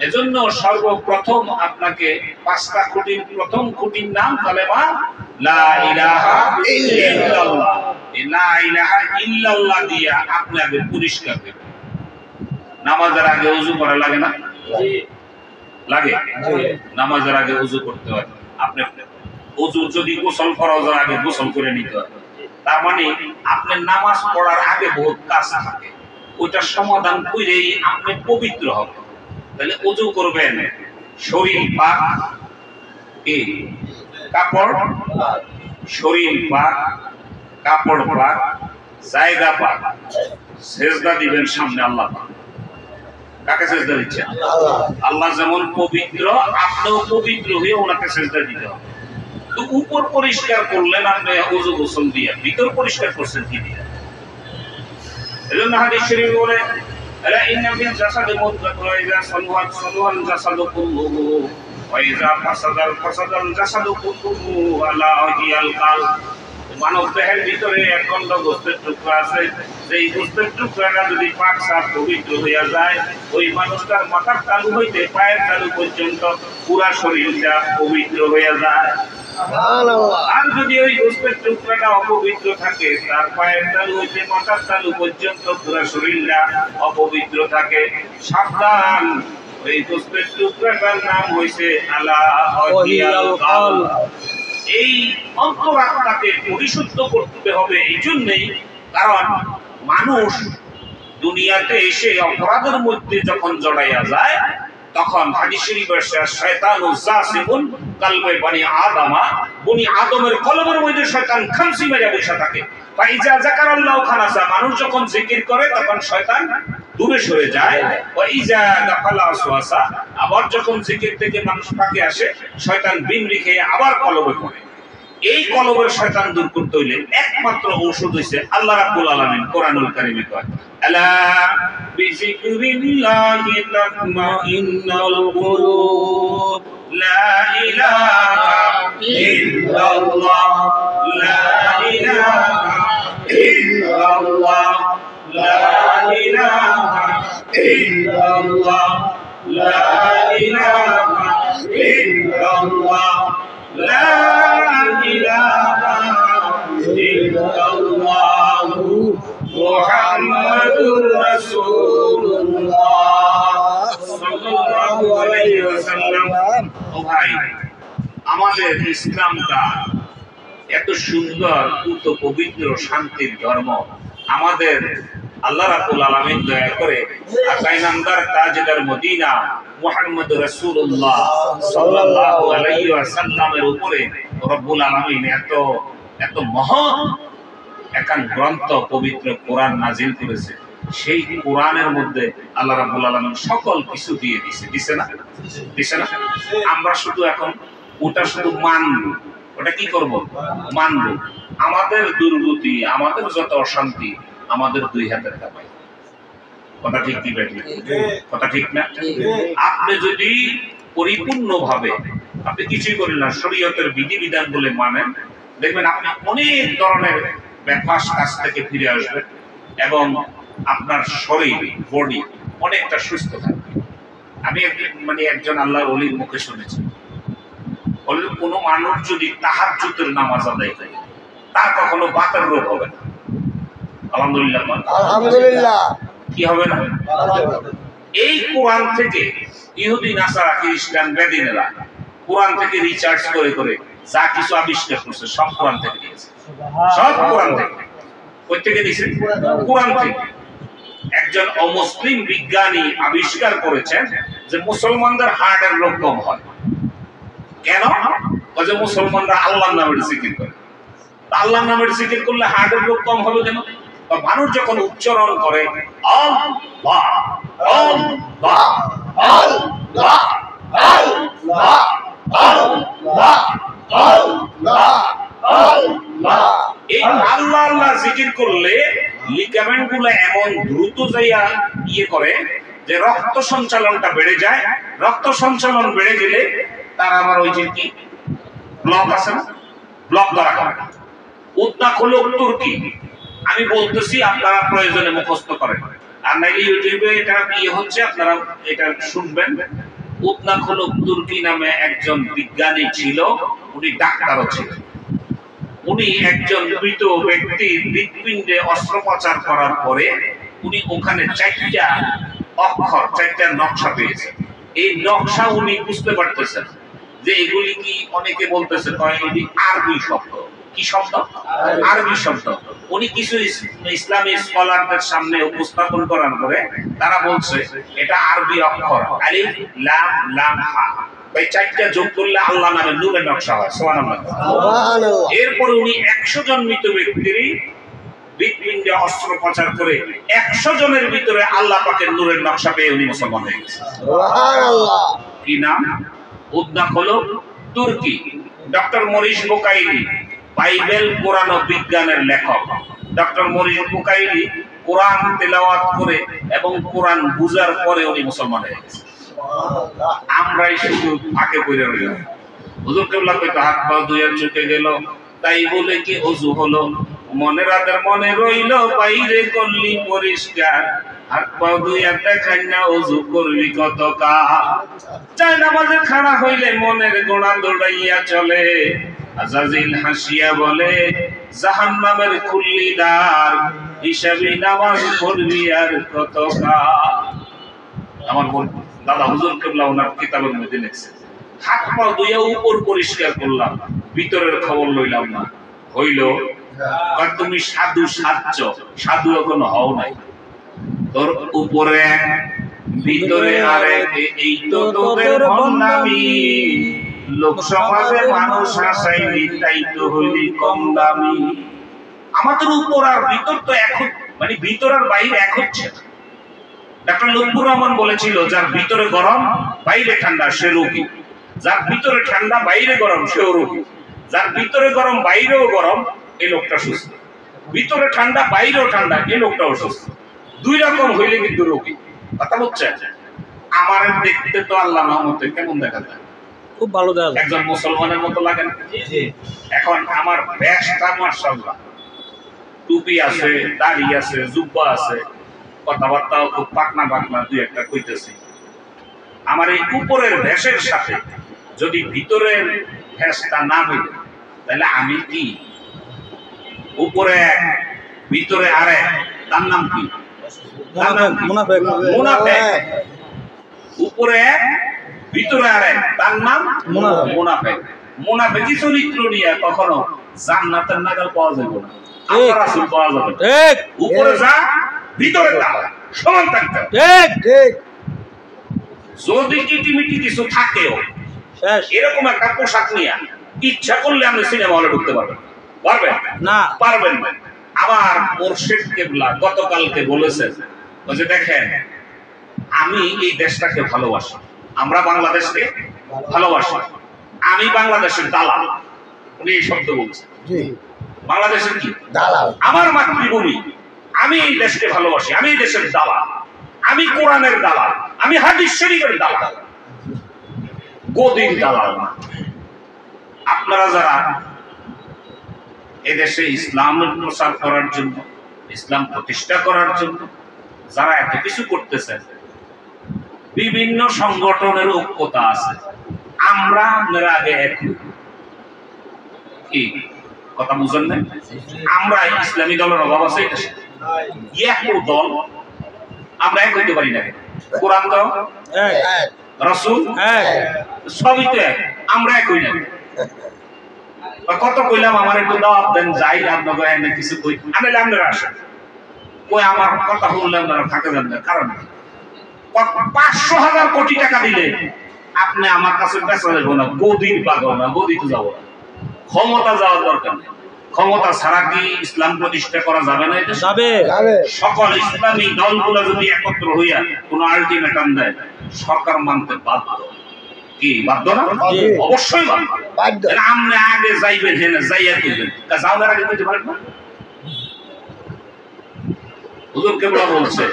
S1: এজন্য সর্বপ্রথম আপনাকে 5টা খুঁটির প্রথম খুঁটির নাম কালেমা লা ইলাহা ইল্লাল্লাহ। লা ইলাহা ইল্লাল্লাহ দিয়া আপনি আগে পরিষ্কার করবেন। নামাজের আগে ওযু করা লাগে না? লাগে। নামাজের আগে ওযু করতে হয়। আপনি ওযু যদি গোসল ফরজের আগে গোসল করে নিতে হয়, তার মানে আপনি নামাজ পড়ার আগে বহুত কাজ থাকে, ওইটা সমাধান করেই আপনি পবিত্র হবেন। তাহলে ওযু করবেন, শরীর পাক, এই কাপড়, শরীর পাক, কাপড় পাক, জায়গা পাক, সেজদা দিবেন সামনে আল্লাহ পাক। কাকে সেজদা দিচ্ছেন? আল্লাহ যেমন পবিত্র, আপনিও পবিত্র হয়ে ওনাকে সেজদা দিতে হবে। তো উপর পরিষ্কার করলেন আপনি ওযু গোসল দিয়ে, ভিতর পরিষ্কার করছেন কি দিয়ে? এজন্য হাদিস শরীফে বলে আলা ইন্না ফিল জাসাদি মুদগাতুন ওয়া ইযা সালুহাত সালুহাল জাসাদু কুল্লুহু ওয়া ইযা ফাসাদাল জাসাদু কুল্লুহু আলা হিয়াল কাল। মানব দেহের ভিতরে এক খণ্ড গোস্তের টুকরা আছে, যেই গোস্তের টুকরাটা যদি পাক সাফ পবিত্র হইয়া যায়, ওই মানুষটার মাথার তালু হইতে পায়ের তালু পর্যন্ত পুরা শরীরটা পবিত্র হইয়া যায়। আর যদি ওই গোস্তের টুকরাটা অপবিত্র থাকে, তার পায়ের তালু হইতে মাথার তালু পর্যন্ত পুরা শরীরটা অপবিত্র থাকে। সাবধান, ওই গোস্তের টুকরাটার নাম হইছে আলা হিয়াল কাল। এই অন্তরাত্মাকে পরিশুদ্ধ করতে হবে। এই জন্যই, কারণ মানুষ দুনিয়াতে এসে অপরাধের মধ্যে যখন জড়াইয়া যায়, তখন হাদিস শরীফে আসছে শয়তানু জাসিমুন কলবে বনি আদমা, বনি আদমের কলবের মধ্যে শয়তান খামসি মেরে বসে থাকে। ফাইজা যাকারাল্লাহু খানাসা, মানুষ যখন জিকির করে তখন শয়তান দূরে সরে যায়, ওয়াইজা দাখালা ওয়াসওয়াসা, আবার যখন জিকির থেকে মানুষ ফাঁকে আসে শয়তান বিমরি খেয়ে আবার কলবে পড়ে। এই কলবের শয়তান দূর করতে হইলে একমাত্র ঔষধ হইছে আল্লাহ রাব্বুল আলামিন কোরআনুল কারীমে কয়, আলা বিযিকরিল্লাহি তাতমাইন্নুল কুলুব, লা ইলাহা ইল্লাল্লাহ, লা ইলাহা ইল্লাল্লাহ, লা ইলাহা ইল্লাল্লাহ, লা ইলাহা ইল্লাল্লাহ, লা ইলাহা ইল্লাল্লাহ মুহাম্মাদুর রাসূলুল্লাহ সাল্লাল্লাহু আলাইহি ওয়াসাল্লাম। ও ভাই, আমাদের ইসলামটা এত সুন্দর, পুত পবিত্র, শান্তির ধর্ম। আমাদের আল্লাহ রাব্বুল আলামিন দয়া করে আকাইনামদার তাজদার মদিনা মুহাম্মদ রাসূলুল্লাহ সাল্লাল্লাহু আলাইহি ওয়াসাল্লামের উপরে রব্বুল আলামিন এত মহৎ একান গ্রন্থ পবিত্র কোরআন নাজিল করেছে। সেই কোরআনের মধ্যে আল্লাহ রাব্বুল আলামিন সকল কিছু দিয়ে দিছে না? আমরা শুধু এখন ওটা শুধু মানব। ওটা কি করব? মানব। আমাদের দুর্গতি, আমাদের যত অশান্তি, আমাদের দুই হাতের কামাই। কথা ঠিক কি বেঠিক? কথা ঠিক না? আপনি যদি পরিপূর্ণভাবে আপনি কিছুই করেন না, শরীয়তের বিধিবিধান বলে মানেন, দেখবেন আপনি অনেক ধরনের ব্যাপার কাছ থেকে ফিরে আসবেন এবং আপনার শরীর, বডি অনেকটা সুস্থ থাকবে। আমি একজন আল্লাহর ওলির মুখে শুনেছি, কোনো মানুষ যদি তাহাজ্জুদের নামাজ আদায় করে তার কখনো বাতের রোগ হবে না। আলহামদুলিল্লাহ,
S2: আলহামদুলিল্লাহ।
S1: কি হবে না? এই কোরআন থেকে ইহুদি, নাসারা, খ্রিস্টান, বেদিনেরা কোরআন থেকে রিসার্চ করে যা কিছু আবিষ্কার করছে সব কোরআন থেকে দিয়েছে। সব কোরআন থেকে। কই থেকে দিয়েছে? কোরআন থেকে। একজন অমুসলিম বিজ্ঞানী আবিষ্কার করেছেন যে মুসলমানদের হার্টের রোগ কম হয়। কেন? যে মুসলমানরা আল্লাহর নামের জিকির করে। আল্লাহর নামের জিকির করলে হার্টের রোগ কম হবে কেন? মানুষ যখন উচ্চারণ করে আল্লাহ আল্লাহ আল্লাহ আল্লাহ আল্লাহ আল্লাহ আল্লাহ, এই আল্লাহ আল্লাহ জিকির করলে লিগামেন্ট গুলো এমন দ্রুত যাইয়া করে যে রক্ত সঞ্চালনটা বেড়ে যায়। রক্ত সঞ্চালন বেড়ে গেলে তার আবার ওই যে কি ব্লক আছে না, ব্লক ধরা হয়। উদ্দা হলো তুর্কি। আমি বলতেছি, আপনারা প্রয়োজনে মুখস্থ করেন, আর নাইলে ইউটিউবে এটা হচ্ছে, আপনারা এটা শুনবেন। উদ্দা হলো তুর্কি নামে একজন বিজ্ঞানী ছিল, উনি ডাক্তারও ছিলেন। উনি একজন মৃত ব্যক্তির হৃৎপিণ্ডে অস্ত্রোপচার করার পরে উনি ওখানে 4টা অক্ষর, 4টা নকশা পেয়েছেন। এই নকশা উনি বুঝতে পারতেছেন যে এগুলি কি, অনেকে বলতেছে এটি আরবি শব্দ। কি শব্দ? আরবি শব্দ। উনি কিছু ইসলামী স্কলারদের সামনে উপস্থাপন করার পরে তারা বলছে এটা আরবি অক্ষর আলিফ লাম লাম হা, এই 4টা যোগ করলে আল্লাহ নামে নূরের নকশা হয়। সুবহানাল্লাহ। এরপরে উনি 100 জন মৃত ব্যক্তির হৃৎপিণ্ডে অস্ত্রোপচার করে 100 জনের ভিতরে আল্লাহ পাকের নূরের নকশা পেয়ে উনি মুসলমান হয়ে গেছেন। সুবহানাল্লাহ। কি নাম? উদ্দা হলো তুর্কি। ডক্টর মরিস বুকাইলি, বাইবেল, কোরআন ও বিজ্ঞানের লেখক ডক্টর মরিস বুকাইলি কোরআন তেলাওয়াত করে এবং কোরআন বুঝার পরে উনি মুসলমান হয়ে গেছেন। আমরাই শুধু ফাঁকে পড়ে রইলাম। হুজুর কেবলা কইতো হাত পা ধুয়ে চুকে গেল, তাই বলে কি ওযু হলো? মনে রাতের মনে রইল, বাইরে করলি পরিষ্কার, হাত পা ধুইয়া দেখাই না ওযু করবি কত কাজ। চাই নামাজে খাড়া হইলে মনের গোড়া দৌড়াইয়া চলে, আজাজিল হাসিয়া বলে জাহান্নামের খুললি দ্বার, হিসাবি নামাজ পড়বি আর কত কাজ। আমার দাদা হুজুর কেবলা ওনার কিতাবের মধ্যে লিখছেন, হাত পা ধুইয়া উপর পরিষ্কার করলাম, ভিতরের খবর লইলাম না। হইল তুমি সাধু সাজছ, সাধু এখনো হও নাই। তোর উপরে ভিতরে আরেক, এই তো তোদের ভণ্ডামি। লোক সমাজে মানুষ হাসাইলি, তাই তো হইলি কম দামি। আমাদের উপর আর ভিতর তো এক, ভিতর আর বাইরে এক হচ্ছে। ডাক্তার লুৎফুর রহমান বলেছিল, যার ভিতরে গরম বাইরে ঠান্ডা সে রোগী, যার ভিতরে ঠান্ডা বাইরে গরম সেও রোগী, যার ভিতরে গরম বাইরেও গরম এই লোকটা সুস্থ, ভিতরে ঠান্ডা বাইরেও ঠান্ডা এই লোকটা অসুস্থ। দুই রকম হইলে কিন্তু রোগী। কথা বলছে আমার দেখতে তো আল্লাহ রহমতে কেমন দেখা যায়,
S3: খুব ভালো দেখা যায়,
S1: একজন মুসলমানের মতো লাগে না? এখন আমার বেশটা মাশাআল্লাহ, টুপি আছে, দাড়ি আছে, জুব্বা আছে, কথাবার্তাও খুব পাকনা পাকনা দুই একটা কইতেছি। আমার এই উপরের ভেষের সাথে যদি ভিতরের ভেষটা না মিলে তাহলে আমি কি? উপরে এক ভিতরে আরেক, তার নাম কি?
S3: মুনাফিক।
S1: মুনাফিক। উপরে এক ভিতরে আরেক, তার নাম মুনাফিক। মুনাফিকি চরিত্র নিয়ে কখনো জান্নাতের নাগাল পাওয়া যাবে না, আল্লাহর রাসূল পাওয়া যাবে না।
S3: ঠিক
S1: উপরে যা ভিতরে তা সমান থাকতে হবে।
S3: ঠিক
S2: ঠিক
S1: যদি কিটিমিটি কিছু থাকেও
S3: শেষ
S1: এরকম একটা পোশাক নিয়ে ইচ্ছা করলে আপনি সিনেমা হলে ঢুকতে পারবেন? পারবেন
S3: না।
S1: পারবেন না। আমার মুর্শিদ কেবলা গতকালকে বলেছেন, যে দেখেন আমি এই দেশটাকে ভালোবাসি, আমরা বাংলাদেশকে ভালোবাসি, আমি বাংলাদেশের দালাল, উনি এই শব্দ বলছেন।
S2: জি
S1: বাংলাদেশের কি
S2: দালাল,
S1: আমার মাতৃভূমি, আমি এই দেশকে ভালোবাসি, আমি এই দেশের দালাল, আমি কোরআনের দালাল, আমি হাদিস শরীফের দালাল, গদির দালাল না। আপনারা যারা এদেশে ইসলামের প্রচার করার জন্য, ইসলাম প্রতিষ্ঠা করার জন্য যারা এত কিছু করতেছেন, বিভিন্ন সংগঠনের ঐক্যতা আছে, আমরা আপনারা আগে এক কি কথা বুঝেন না? আমরা ইসলামী দলের অভাব আছে এদেশে? এক দল আমরা এক হইতে পারি না। কোরআন তো
S3: এক
S2: এক
S1: রাসূল
S3: এক
S1: সবই তো এক, আমরা এক হই না। কত কইলাম আমার একটু দাওয়াত দেন, যাই আপনাকে এনে কিছু কই, আনাইলে আপনারা আসেন, কই আমার কথা শুনলে আপনারা থাকে যান না। কারণ 500,000 কোটি টাকা দিলে আপনি আমার কাছে বেচা যাবো না, গদির পাগল না, গদি তো যাবো না। ক্ষমতা যাওয়ার দরকার নেই, ক্ষমতা ছাড়া কি ইসলাম প্রতিষ্ঠা করা যাবে না? এটা
S3: যাবে
S2: যাবে
S1: সকল ইসলামী দলগুলো যদি একত্র হইয়া কোন আলটিমেটাম দেয়, সরকার মানতে বাধ্য। কি বাধ্য না?
S2: জি।
S1: অবশ্যই বাধ্য।
S2: বাধ্য
S1: তাহলে আপনি আগে যাইবেন, হেনে যাইয়া কইবেন, তা যাওয়ার আগে কইতে পারেন না? হুজুর কেবলা বলছে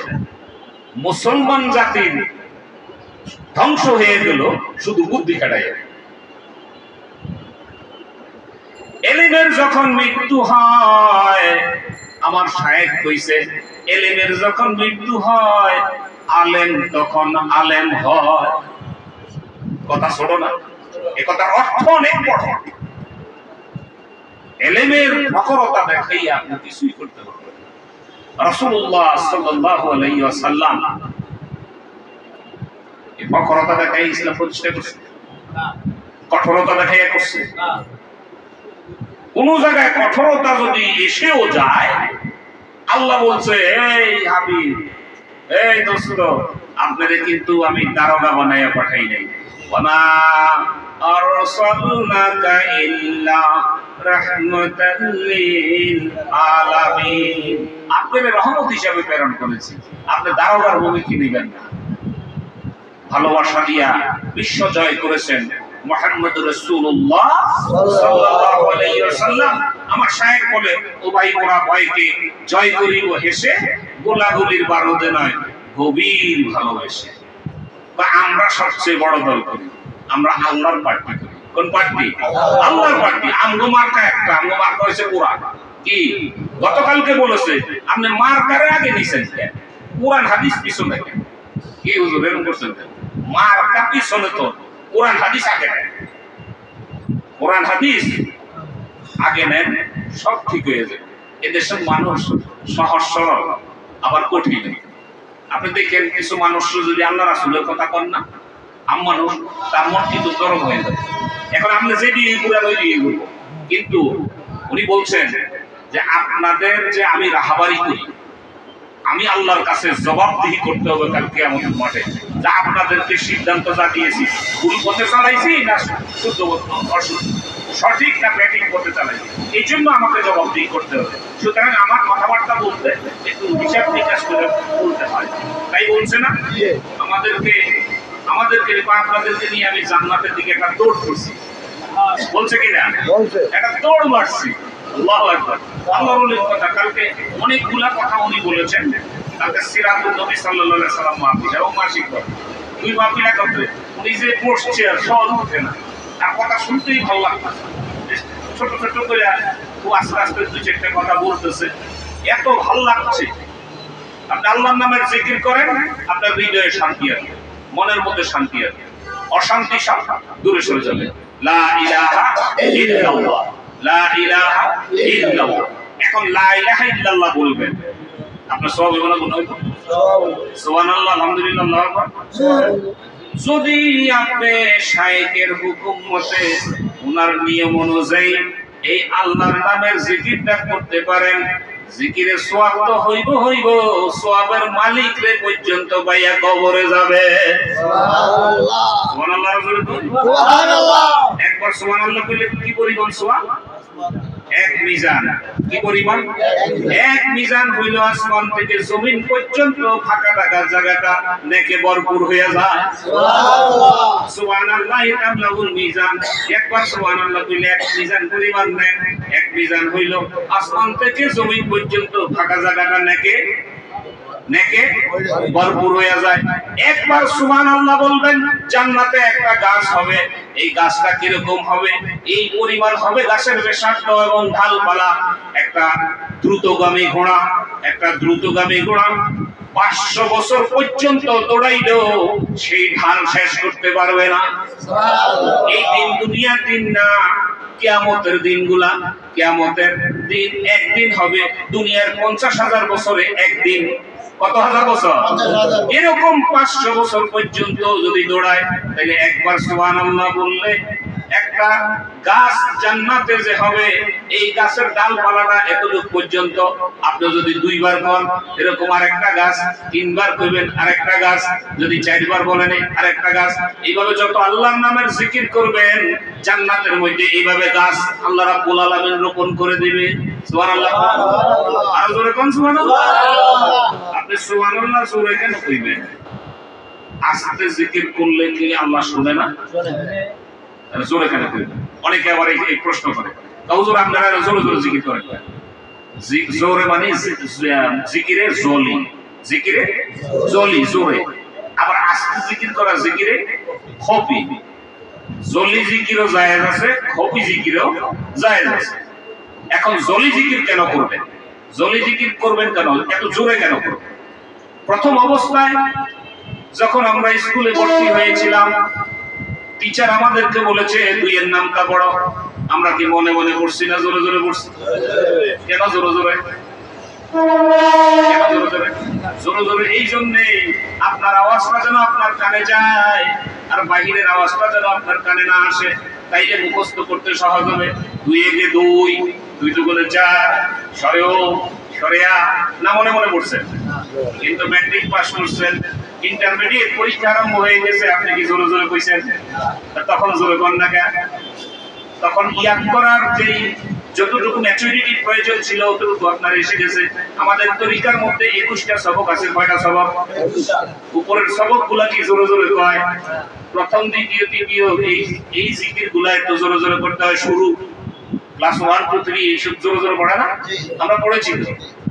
S1: মুসলমান জাতির ধ্বংস হয়ে গেল শুধু বুদ্ধি খাটাইয়া। এলেমের যখন মৃত্যু হয়, আমার শায়েখ কইছে, এলেমের যখন মৃত্যু হয় আলেম তখন আলেম হয়। কথা ছোট না, এ কথার অর্থ অনেক বড়। এলেমের প্রখরতা দেখাইয়া আপনি কিছুই করতে পারবেন। রাসূলুল্লাহ সাল্লাল্লাহু আলাইহি ওয়াসাল্লাম এই প্রখরতা দেখাই ইসলাম প্রতিষ্ঠা করছে, কঠোরতা দেখাইয়া করছে। কোন জায়গায় কঠোরতা যদি এসেও যায়, আল্লাহ বলছে, এই হাবিব, এই দোস্ত, আপনাদের কিন্তু আমি দারোগা বানাইয়া পাঠাই নাই। ওয়ামা আরসালনাকা ইল্লা রাহমাতাল লিল আলামিন, আপনাদের রহমত হিসাবে প্রেরণ করেছি, আপনি দারোগার ভূমিকা নেবেন না। ভালোবাসা দিয়া বিশ্ব জয় করেছেন মুহাম্মদুর রাসূলুল্লাহ সাল্লাল্লাহু আলাইহি ওয়াসাল্লাম। আমার শায়েখ বলে, ও ভাই ওরা ভয়কে জয় করিব হেসে, গোলাগুলির বারুদে নয় গভীর ভালোবেসে। বা আমরা সবচেয়ে বড় দল করি, আমরা আল্লাহর পার্টি করি। কোন পার্টি? আল্লাহর পার্টি। আমগো মার্কা একটা, আমগো মার্কা হয়েছে কোরআন। কি গতকালকে বলেছে, আপনি মার্কারে আগে নিছেন কেন? কোরআন হাদিস পিছনে কেন? কি হুজুর এরকম করছেন কেন? মার্কা পিছনে তো, কোরআন হাদিস আগে নেন। কোরআন হাদিস আগে নেন, সব ঠিক হয়ে যাবে। এদেশের মানুষ সহজ সরল আবার কঠিন। আপনি দেখেন কিছু মানুষ যদি আল্লাহ রাসূলের কথা কন না, মানুষ তার মন কিন্তু গরম হয়ে যাবে। এখন আপনি যেটি পুরা ওই দিয়ে বলবো, কিন্তু উনি বলছেন যে আপনাদের যে আমি রাহাবারি করি, আমি আল্লাহর কাছে জবাবদিহি করতে হবে কাল কিয়ামতের মাঠে, যা আপনাদেরকে সিদ্ধান্ত যা দিয়েছি ভুল পথে চালাইছি না শুদ্ধ অশুদ্ধ। সঠিক না ব্যাটিং করতে চালাই, এই জন্য আমাকে জবাবদিহি করতে হবে। সুতরাং আমার কথাবার্তা বলতে একটু হিসাব নিকাশ করে বলতে হয়। তাই বলছে না আমাদেরকে আপনাদেরকে নিয়ে আমি জান্নাতের দিকে একটা দৌড় করছি, বলছে কিনা? একটা দৌড় মারছি। আল্লাহু আকবার। আল্লাহর ওলির কথা কালকে অনেকগুলা কথা উনি বলেছেন। কালকে সিরাতুন নবী সাল্লাল্লাহু আলাইহি সাল্লাম মাহফিল এবং মাসিক দুই মাহফিল একত্রে, উনি যে বসছে আর সহজ উঠে না, আর কথা শুনতেই ভালো লাগতেছে। ছোট ছোট করে খুব আস্তে আস্তে দুই চারটা কথা বলতেছে, এত ভালো লাগছে। আপনি আল্লাহর নামের জিকির করেন, আপনার হৃদয়ে শান্তি আসবে, মনের মধ্যে শান্তি আসবে, অশান্তি সব দূরে সরে যাবে। লা ইলাহা ইল্লাল্লাহ, লা ইলাহা ইল্লাল্লাহ। এখন লা ইলাহা ইল্লাল্লাহ বলবেন, আপনার সওয়াব হবে না গুনাহ হবে? সুবহানাল্লাহ, আলহামদুলিল্লাহ, আল্লাহু আকবার। যদি আপনি শায়েখের হুকুম মতে ওনার নিয়ম অনুযায়ী এই আল্লাহর নামের জিকিরটা করতে পারেন, জিকিরের সওয়াব তো হইব, সওয়াবের মালিক রে পর্যন্ত বাইয়া কবরে যাবে। সুবহানাল্লাহ, সুবহানাল্লাহ, সুবহানাল্লাহ। একবার সুবহানাল্লাহ কইলে কি পরিমাণ সওয়াব? এক মিজান। কি পরিমাণ? এক মিজান হইল আসমান থেকে জমিন পর্যন্ত ফাঁকা থাকা জায়গাটা নেকে ভরপুর হয়ে যায়। সুবহানাল্লাহ, সুবহানাল্লাহ তামলাউল মিজান। একবার সুবহানাল্লাহ কইলে এক মিজান পরিমাণ নেক। এক মিজান হইল আসমান থেকে জমিন পর্যন্ত ফাঁকা জায়গাটা নেকে ভরপুর হয়ে যায়। একবার সুবহানাল্লাহ বলবেন, জান্নাতে একটা গাছ হবে। এই গাছটা কিরকম হবে? এই পরিমাণ হবে গাছের বেশাক্ত এবং ঢালপালা। একটা দ্রুতগামী ঘোড়া 500 বছর পর্যন্ত দৌড়াইলেও সেই ঢাল শেষ করতে পারবে না। এই দিন দুনিয়ার দিন না, কিয়ামতের দিনগুলা। কিয়ামতের দিন একদিন হবে দুনিয়ার 50,000 বছরে একদিন। কত হাজার বছর? এরকম 500 বছর পর্যন্ত যদি দৌড়ায়, তাহলে একবার সুবহানাল্লাহ বললে একটা গাছ জান্নাতে যে হবে, এই গাছের ডালপালাটা এতটুকু পর্যন্ত। আপনি যদি 2 বার করেন এরকম আরেকটা গাছ, 3 বার কইবেন আরেকটা গাছ, যদি 4 বার বলেন আরেকটা গাছ। এইভাবে যত আল্লাহর নামের জিকির করবেন, জান্নাতের মধ্যে এইভাবে গাছ আল্লাহ রাব্বুল আলামিন রোপণ করে দিবে। সুবহানাল্লাহ, আর জোরে কোন সুবহানাল্লাহ। আপনি সুবহানাল্লাহ জোরে কেন কইবেন? আস্তে জিকির করলে কি আল্লাহ শুনে না? জোরে কেন কইবেন? অনেকে আবার এই প্রশ্ন করে, হুজুর আপনারা জোরে জোরে জিকির করেন। জোরে মানে জিকিরে জলি, জিকিরে জলি জোরে। আবার আস্তে জিকির করা জিকিরে খফি। জলি জিকিরও জায়েজ আছে, খফি জিকিরও জায়েজ আছে। এখন জলি জিকির কেন করবেন? জলি জিকির করবেন কেন? এত জোরে কেন করবেন? প্রথম অবস্থায় যখন আমরা স্কুলে ভর্তি হয়েছিলাম, টিচার আমাদেরকে বলেছে 2 এর নামটা বড়। আমরা কি মনে মনে পড়ছি না জোরে জোরে পড়ছি? কেন জোরে জোরে? জোরে জোরে এই জন্যে আপনার আওয়াজটা যেন আপনার কানে যায়, আর বাহিরের আওয়াজটা যেন আপনার কানে না আসে। তাইলে মুখস্থ করতে সহজ হবে। 2 একে 2, 2 দুগুণে 4, সরেও সরেয়া না মনে মনে পড়ছেন। কিন্তু ম্যাট্রিক পাস করছেন, ইন্টারমিডিয়েট পরীক্ষা আরম্ভ হয়ে গেছে, আপনি কি জোরে জোরে কইছেন? তখন জোরে কোন না কেন? তখন ইয়াদ করার যেই যতটুকু ম্যাচুরিটি প্রয়োজন ছিল ততটুকু আপনার এসে গেছে। আমাদের তরিকার মধ্যে 21টা সবক আছে। কয়টা সবক? উপরের সবকগুলা কি জোরে জোরে কয়? প্রথম, দ্বিতীয়, তৃতীয় এই জিকিরগুলা একটু জোরে জোরে করতে হয়। শুরু ক্লাস 1, 2, 3 এইসব জোরে জোরে পড়ে না? আমরা পড়েছি।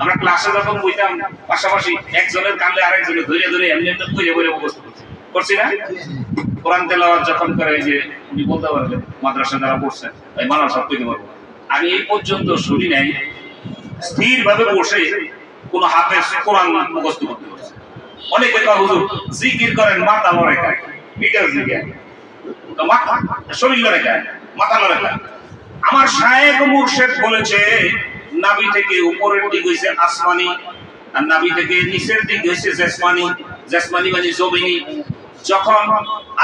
S1: আমরা ক্লাসে যখন বইতাম, পাশাপাশি একজনের কাঁধে আরেকজনের ধরে ধরে এমনি এমনি কইরে কইরে মুখস্থ করছি না? কোরআন তেলাওয়াত যখন করে, যে উনি বলতে পারবেন মাদ্রাসা যারা পড়ছেন, তাই মানার সব কইতে পারবো। আমি এই পর্যন্ত শুনি নাই স্থিরভাবে বসে কোন হাফেজ কোরআন মুখস্থ করতে পারছে। অনেকে কয় হুজুর জিকির করেন মাথা লড়ে খায়, এটা জিকির তো মাথা শরীর লড়ে খায়, মাথা লড়ে খায়। আমার শায়েখ মুর্শিদ বলেছে, নাভি থেকে উপরের দিক হইছে আসমানি, আর নাভি থেকে নিচের দিক হইছে জেসমানি। জেসমানি মানে জমিনি। যখন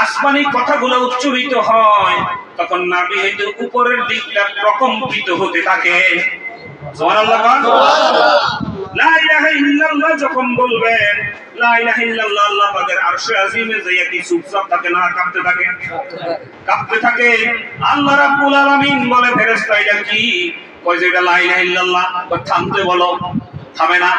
S1: আসমানি কথাগুলো উচ্চারিত হয়, তখন নাভি হইতে উপরের দিকটা প্রকম্পিত হতে থাকে। সুবহানাল্লাহ। লা ইলাহা ইল্লাল্লাহ যখন বলবেন, লা ইলাহা ইল্লাল্লাহ আল্লাহ পাকের আরশে আজিমে যাইয়া কি চুপচাপ থাকে না কাঁপতে থাকে? কাঁপতে থাকে। আল্লাহ রাব্বুল আলামিন বলে ফেরেশতা এটা কি? কয় যে এটা লা ইলাহা ইল্লাল্লাহ। কয় থামতে বলো, থামে না।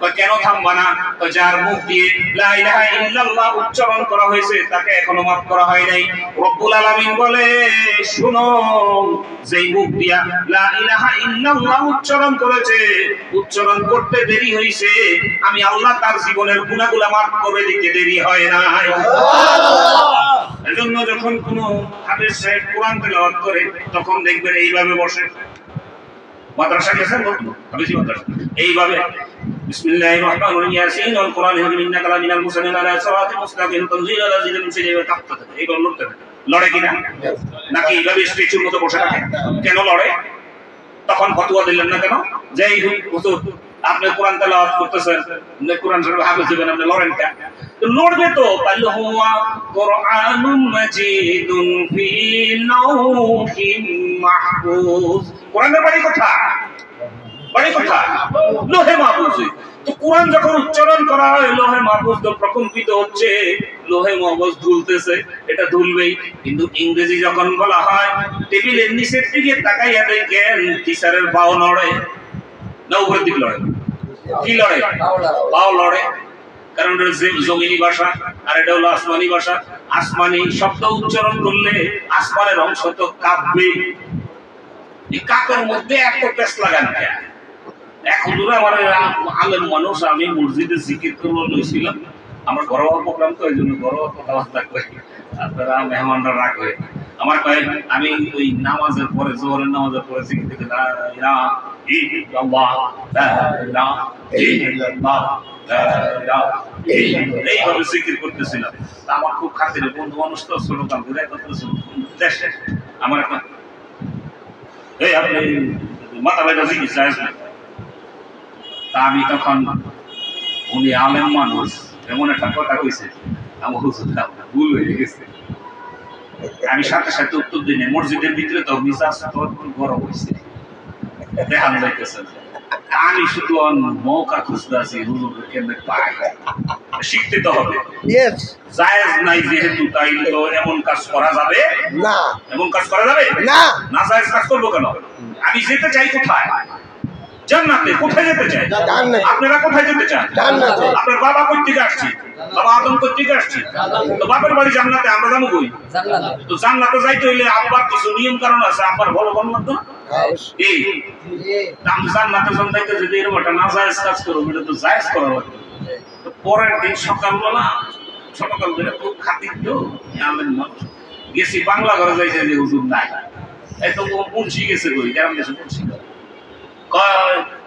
S1: কয় কেন থামবা না? কয় যার মুখ দিয়ে লা ইলাহা ইল্লাল্লাহ উচ্চারণ করা হয়েছে তাকে এখনো মাফ করা হয় নাই। রব্বুল আলামিন বলে শুনো, যেই মুখ দিয়া লা ইলাহা ইল্লাল্লাহ উচ্চারণ করেছে, উচ্চারণ করতে দেরি হইছে, আমি আল্লাহ তার জীবনের গুনাহগুলো মাফ করে দিতে দেরি হয় না। এজন্য যখন কোনো হাফেজ সাহেব কোরআন তেলাওয়াত করে তখন দেখবেন এইভাবে বসে। মাদ্রাসা গেছেন হাফেজি মাদ্রাসা, এইভাবে বিসমিল্লাহির রহমানির রহিম ইয়াসিন ওয়াল কুরআনিল হাকিম ইন্নাকা লামিনাল মুরসালিন আলা সিরাতিল মুস্তাকিম তানজিলুল আজিজিল হাকিম এইভাবে কাঁপতে থাকে। এইভাবে লড়তে থাকে। লড়ে কিনা? নাকি এইভাবে স্ট্যাচুর মতো বসে থাকে? কেন লড়ে? তখন ফতোয়া দিলেন না কেন? যে এই হুজুর আপনি কোরআন তেলাওয়াত করতেছেন, কোরআন শরীফ হাফেজ হবেন, আপনি লড়েন কেন? তো লড়বে তো। বাল হুয়া কুরআনুম মাজিদুন ফি লাউহিম মাহফুজ। কোরআনের বাড়ি কোথায়? বাড়ি কোথায়? লোহে মাহফুজে। তো কোরআন যখন উচ্চারণ করা হয় লোহে মাহফুজ তো প্রকম্পিত হচ্ছে, লোহে মাহফুজ দুলতেছে, এটা দুলবেই। কিন্তু ইংরেজি যখন বলা হয় টেবিলের নিচের দিকে তাকাইয়া দেখেন টিচারের পাও নড়ে না উপরের দিকে লড়ে? কি লড়ে? পাও লড়ে। কারণ এটা জমিনি ভাষা আর এটা হলো আসমানি ভাষা। আসমানি শব্দ উচ্চারণ করলে আসমানের অংশ তো কাঁপবে। এই কাকের মধ্যে এত পেশ লাগান কেন? এক হুজুর আমার আলেম মানুষ, আমি মসজিদে জিকির করবো লইছিলাম। আমার ঘরোয়া প্রোগ্রাম তো এই জন্য ঘরোয়া কথাবার্তা করি, আপনারা মেহমানরা রাগ হয়ে। আমার কয়ে আমি ওই নামাজের পরে, জোহরের নামাজের পরে জিকির দিতে এইভাবে জিকির করতেছিলাম। আমার খুব খাতিরে বন্ধু মানুষ তো, ছোট কাম দেশে আমার একটা এই আপনি মাথা ব্যথা জিকির চাইছ না। তা আমি তখন উনি আলেম মানুষ এমন একটা কথা কইছে, আমার হুজুর ভুল হয়ে গেছে। আমি সাথে সাথে উত্তর দিই মসজিদের ভিতরে তো মিজাজ গরম হয়েছে, দেখানো যাইতেছে না। আমি শুধু মৌকা খুঁজতে আছি হুজুর কেমনে পাই, শিখতে তো হবে। জায়েজ নাই যেহেতু, তাইলে তো এমন কাজ করা যাবে না। এমন কাজ করা যাবে না। না জায়েজ কাজ করবো কেন? আমি যেতে চাই কোথায়? জান্নাতে। কোথায় যেতে চাই? আপনারা কোথায় যেতে চান? জান্নাতে। আপনার বাবা কই থেকে আসছে? বাবা আদম কই থেকে আসছে? তো বাবার বাড়ি জান্নাতে, আমরা যাবো কই? জান্নাতে। তো জান্নাতে যাইতে হইলে আব্বার কিছু নিয়ম কারণ আছে, আব্বার ভালো বললাম তো এই আমি জান্নাতে যাইতে যদি এরকম একটা না জায়েজ কাজ করবো, এটা তো জায়েজ করা লাগবে। তো পরের দিন সকালবেলা খুব খাতির তো আলেম মানুষ গেছি, বাংলা ঘরে যাইছে যে হুজুর নাই। এই তো মুন্সি গেছে কই, গ্রাম দেশে মুন্সি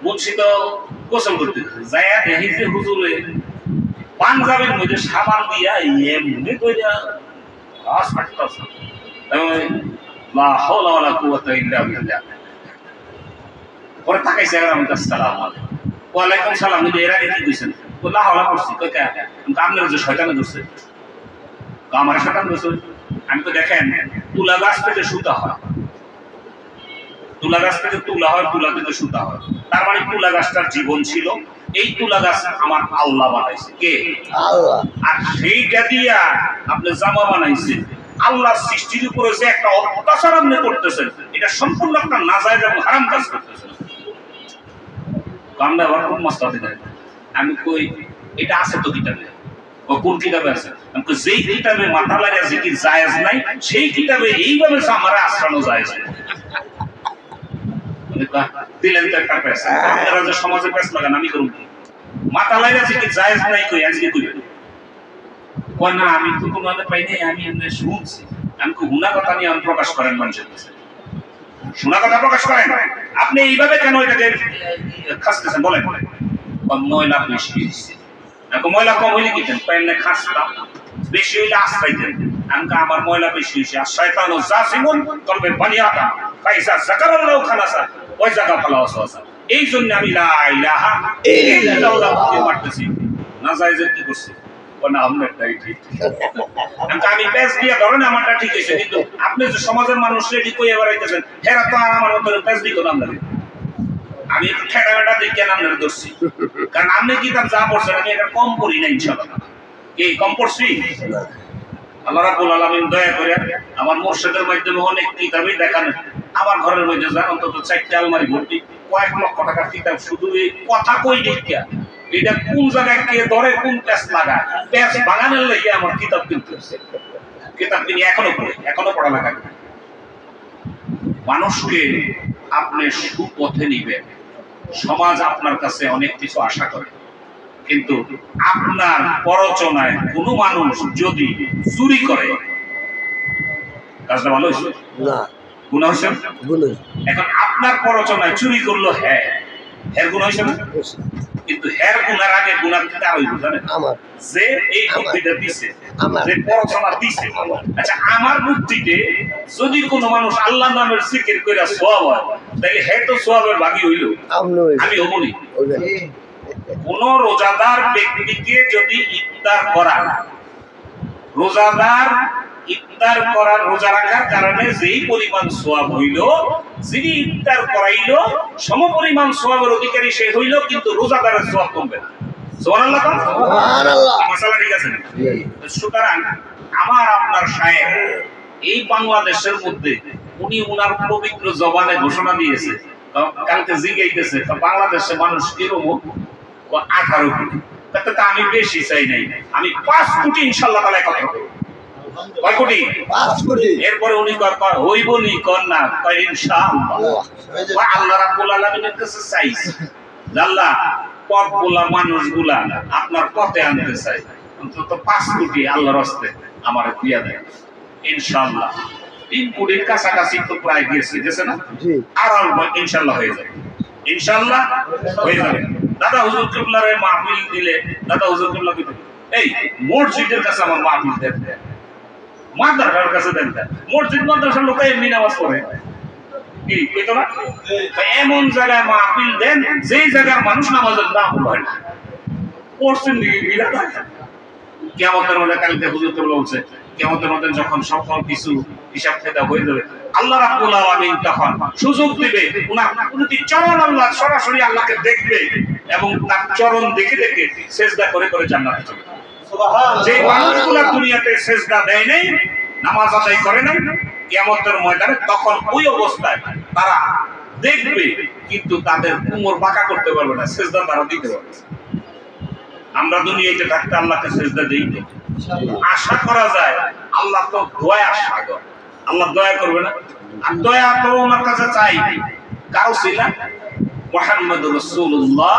S1: মুন্সি তো গোসল করতে যাইয়া দেখি যে হুজুরে পাঞ্জাবের মধ্যে সাবান দিয়া এমনি কইরা ঘাস কাটতাছে। লা হাওলা ওয়ালা কুওয়াতা ইল্লা বিল্লাহ। পরে তাকাইছে আর আমি আসসালামু আলাইকুম। ওয়ালাইকুম সালাম। কিন্তু এরা কি কইছেন? লা হাওলা করছি কই কা আপনার যে শয়তানে ধরছে, আমার শয়তান ধরছে। আমি তো দেখেন তুলা গাছ থেকে সুতা হয়, তুলা গাছ থেকে তুলা হয়, তুলা থেকে সুতা হয়। তার মানে তুলা গাছটার জীবন ছিল। এই তুলা গাছ আমার আল্লাহ বানাইছে। কে? আল্লাহ। আর সেইটা দিয়া আপনি জামা বানাইছেন। আল্লাহ সৃষ্টির উপরে যে একটা অত্যাচার আপনি করতেছেন, এটা সম্পূর্ণ একটা নাজায়েজ এবং হারাম কাজ করতেছেন। কামনা আবার কোন মাস্টারে দেয়? আমি কই এটা আছে তো কিতাবে। ও কোন কিতাবে আছে? আমি কই যেই কিতাবে মাথা লাগা জিকির জায়েজ নাই, সেই কিতাবে এইভাবে আমারে আশ্রানো জায়েজ নাই। দিলেন তো একটা পেশ। আপনারা যে সমাজে পেশ লাগান, আমি করুন মাথা লাগা জিকির জায়েজ নাই কই আজকে কইবেন? কই না আমি তো কোনো পাই নাই, আমি এমনি শুনছি। আমি কই হুনা কথা নিয়ে আমি প্রকাশ করেন মানুষের কাছে, শোনা কথা প্রকাশ করেন। আপনি এইভাবে কেন এটাকে খাসতেছেন বলেন? ময়লা বেশি হয়েছে। ময়লা কম হইলে কি দেন? এমনি খাসতাম, বেশি হইলে আশ্রাইতেন। আমি আমার ময়লা বেশি হয়েছে। আর শয়তানও যা জীবন করবে বানিয়াতা কাইসা যাকারাল্লাহু খালাসা ওই জায়গা ফালা ওয়াসওয়াসা। এই জন্য আমি লা ইলাহা ইল্লাল্লাহ বলতে পারতেছি। না জায়েজের কি করছি? না আমারটাই ঠিক। আমি পেজ দিয়ে ধরেন আমারটা ঠিক হয়েছে, কিন্তু আপনি যে সমাজের মানুষ রেডি কইয়া বেড়াইতেছেন, হেরা তো আমার মতো পেজ দিত না। আমি একটু ঠেটা দেখে আপনার ধরছি, কারণ আপনি কিতাব যা পড়ছেন আমি এটা কম পড়ি না ইনশাআল্লাহ। কি কম পড়ছি? আল্লাহ রাব্বুল আলামিন দয়া করে আমার মুর্শিদের মাধ্যমে অনেক কিতাবই দেখান। আমার ঘরের মধ্যে যান অন্তত 4টা আলমারি ভর্তি কয়েক লক্ষ টাকার কিতাব, শুধু এই কথা কই দেখিয়া এটা কোন জায়গায় কে ধরে কোন প্যাচ লাগায়, প্যাচ বাগানের লাগে আমার কিতাব কিনতে হচ্ছে। কিতাব কিনে এখনো পড়া লাগা। মানুষকে আপনি সুপথে নিবেন, সমাজ আপনার কাছে অনেক কিছু আশা করে, কিন্তু আপনার প্ররোচনায় কোনো মানুষ যদি চুরি করে, কাজটা ভালো হয়েছে
S2: না
S1: গুনাহ হয়েছে।
S2: গুলো
S1: এখন আপনার প্ররোচনায় চুরি করলো, হ্যাঁ হের গুনাহ হয়েছে না? কিন্তু হের গুনার আগে গুনাহ কার হইব জানেন?
S2: আমার
S1: যে এই বুদ্ধিটা দিছে,
S2: আমার।
S1: যে প্ররোচনা দিছে। আচ্ছা, আমার বুদ্ধিতে যদি কোনো মানুষ আল্লাহ নামের জিকির কইরা সওয়াব হয়, তাহলে হে তো সওয়াবের ভাগী হইল, আমি হবনি। কোন রোজাদার ব্যক্তিকে যদি ইফতার করা, রোজাদার ইফতার করার রোজা রাখার কারণে যেই পরিমাণ সওয়াব হইল, যিনি ইফতার করাইলো সমপরিমাণ সওয়াবের অধিকারী সে হইল, কিন্তু রোজাদারের সওয়াব কমবে না। সুবহানাল্লাহ।
S2: সুবহানাল্লাহ।
S1: মাসালা ঠিক আছে না? সুতরাং আমার আপনার শায়েখ এই বাংলাদেশের মধ্যে উনি উনার পবিত্র জবানে ঘোষণা দিয়েছে, কালকে জিজ্ঞাইতেছে বাংলাদেশে মানুষ কিরকম, 18 কোটি। তাতে তো আমি বেশি চাই নাই, আমি 5 কোটি ইনশাআল্লাহ তাআলা কথা বলবো। কয় কোটি?
S2: 5 কোটি।
S1: এরপরে উনি কয় হইব নি, কর না, কয় ইনশাআল্লাহ। কয় আল্লাহ রাব্বুল আলামিনের কাছে চাইছি, আল্লাহ পথগুলা মানুষগুলা আপনার পথে আনতে চাই, অন্তত 5 কোটি আল্লাহর রাস্তে আমারে দিয়া দেন ইনশাআল্লাহ। 3 কোটির কাছাকাছি তো প্রায় গেছে না?
S2: জি।
S1: আর অল্প ইনশাআল্লাহ হয়ে যাবে, ইনশাআল্লাহ হয়ে যাবে। দাদা হুজুর কিবলার মাহফিল দিলে, দাদা হুজুর কিবলা দিলে এই মসজিদের কাছে আমার মাহফিল দেন, মাদ্রাসার কাছে দেন, মসজিদ মাদ্রাসার লোক এমনি নামাজ পড়ে কি কইতো না? এমন জায়গায় মাহফিল দেন যেই জায়গার মানুষ নামাজের নাম হয় না, পড়ছেন দিকে বিরাট লাগে। কিয়ামতের মধ্যে কালকে হুজুর কিবলা বলছে, কিয়ামতের মধ্যে যখন সকল কিছু হিসাব কিতাব হয়ে যাবে, আল্লাহ রাব্বুল আলামিন তখন সুযোগ দিবে, উনার প্রতি চরণ আল্লাহ সরাসরি আল্লাহকে দেখবে এবং তার চরণ দেখে দেখে সিজদা করে করে জান্নাতে চলে যাবে। যে মানুষগুলো দুনিয়াতে সিজদা দেয় নাই, নামাজ আদায় করে নাই, কিয়ামতের ময়দানে তখন ওই অবস্থায় তারা দেখবে, কিন্তু তাদের কোমর বাঁকা করতে পারবে না, সিজদা তারা দিতে পারবে। আমরা দুনিয়াতে থাকতে আল্লাহকে সিজদা দেই না, আশা করা যায় আল্লাহ তো দয়া সাগর, আল্লাহ দয়া করবে না? আর দয়া তো ওনার কাছে চাই কারো ছিল মুহাম্মদুর রাসূলুল্লাহ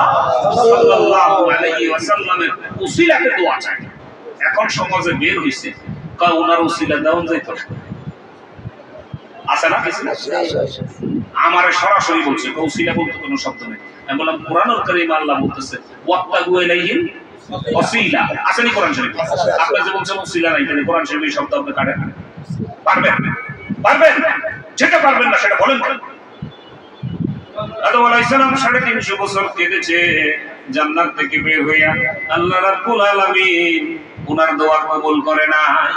S1: সাল্লাল্লাহু আলাইহি ওয়াসাল্লামের উসিলাতে দোয়া চাই। এখন সমাজে বের হইছে কয় ওনার উসিলা দাও যাইতো না, আছে না কিছু? আমারে সরাসরি বলছে, উসিলা বলতে কোনো শব্দ নেই। আমি বললাম কোরআনুল কারীম আল্লাহ বলতেছে ওয়াক্তাগু ইলাইহিল ওসিলা, আসেনি কোরআন শরীফে? আপনি যে বলছেন উসিলা নাই, তাহলে কোরআন শরীফের শব্দ আপনি কাটেন পারবেন? যেটা পারবেন না সেটা বলেন। আদম আলাইহিস সালাম 350 বছর কেটেছে জান্নাত থেকে বের হইয়া, আল্লাহ রাব্বুল আলামিন ওনার দোয়া কবুল করে নাই,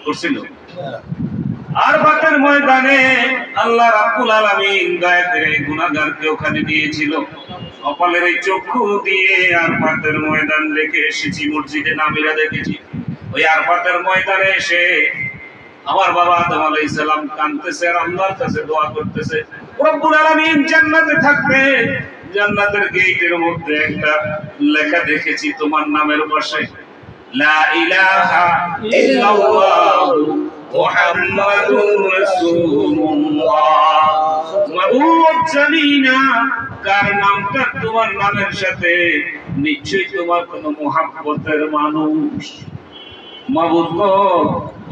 S1: করছিল? আর বাতের ময়দানে আল্লাহ রাব্বুল আলামিন দয়া করে গুনাহগারকে ওখানে দিয়েছিল, কপালের এই চক্ষু দিয়ে আরফাতের ময়দান দেখে এসেছি, মসজিদে নামিরা দেখেছি। ওই আরফাতের ময়দানে এসে আমার বাবা আদম আলাইহিস সালাম কাঁদতেছে আর আল্লাহর কাছে দোয়া করতেছে, রব্বুল আলামিন জান্নাতে থাকবে, জান্নাতের গেটের মধ্যে একটা লেখা দেখেছি তোমার নামের পাশে, লা ইলাহা ইল্লাল্লাহু মুহাম্মাদুর রাসূলুল্লাহ। মাবুদ জানি না কার নামটা তোমার নামের সাথে, নিশ্চয়ই তোমার কোনো মুহাব্বতের মানুষ। মাবুদ গো,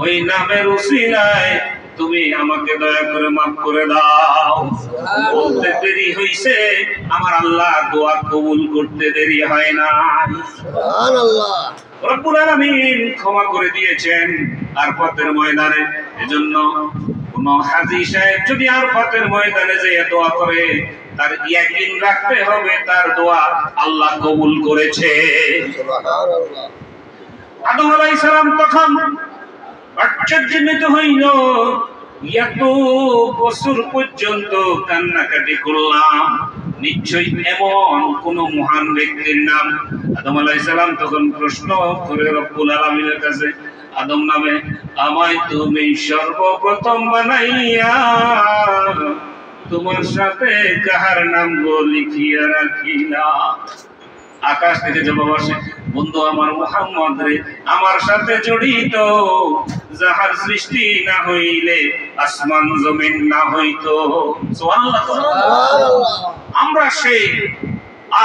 S1: ওই নামের উসিলায় তুমি আমাকে দয়া করে মাফ করে দাও। বলতে দেরি হইছে, আমার আল্লাহ দোয়া কবুল করতে দেরি হয় না।
S2: সুবহানাল্লাহ।
S1: রব্বুল আলামিন ক্ষমা করে দিয়েছেন আরফাতের ময়দানে। এজন্য কোন হাজী সাহেব যদি আরফাতের ময়দানে যেয়ে দোয়া করে, তার ইয়াকিন রাখতে হবে তার দোয়া আল্লাহ কবুল করেছে।
S2: সুবহানাল্লাহ।
S1: আদম আলাইহিস সালাম তখন আশ্চর্যান্বিত হইল, এত বছর পর্যন্ত কান্নাকাটি করলাম, নিশ্চয়ই এমন কোন মহান ব্যক্তির নাম। আদম আলাইহিস সালাম তখন প্রশ্ন করে রব্বুল আলামিনের কাছে, আদম নামে আমায় তুমি সর্বপ্রথম বানাইয়া তোমার সাথে কাহার নাম লিখিয়া রাখিলা? আকাশ থেকে জবাব আসে, বন্ধু আমার মুহাম্মদ রে, আমার সাথে জড়িত যাহার সৃষ্টি না হইলে আসমান জমিন না হইতো। সুবহানাল্লাহ। আমরা সেই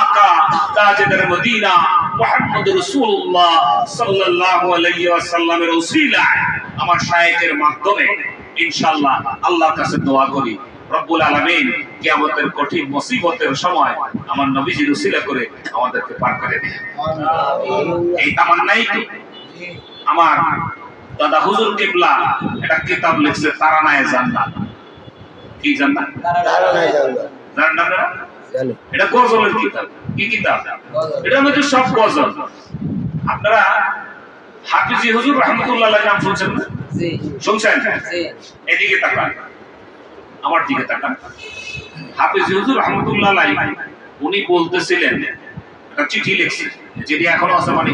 S1: আকা তাজেদার মদিনা মুহাম্মদুর রাসূলুল্লাহ সাল্লাল্লাহু আলাইহি ওয়াসাল্লামের উসিলা আমার শায়েখের মাধ্যমে ইনশাআল্লাহ আল্লাহর কাছে দোয়া করি, রব্বুল আলামিন কিয়ামতের কঠিন মুসিবতের সময় আমার নবীজির উসিলা করে আমাদেরকে পার করে দেন। এই তামান্নাই তো আমার দাদা হুজুর কিবলা একটা কিতাব লিখছে, তারানায়ে জান্নাত। কি জান্নাত?
S2: তারানায়ে জান্নাত।
S1: জানেন আপনারা?
S2: জানি।
S1: এটা গজলের কিতাব। কি কিতাব? এটা মধ্যে সব গজল। আপনারা হাফিজি হুজুর রাহমাতুল্লাহ আলাইহি নাম শুনছেন না?
S4: জি
S1: শুনছেন?
S4: জি।
S1: এদিকে তাকান, আমার দিকে তাকান। হাফিজি হুজুর রাহমাতুল্লাহ আলাইহি উনি বলতেছিলেন, একটা চিঠি লিখছে, যেটি এখনো আছে মানে।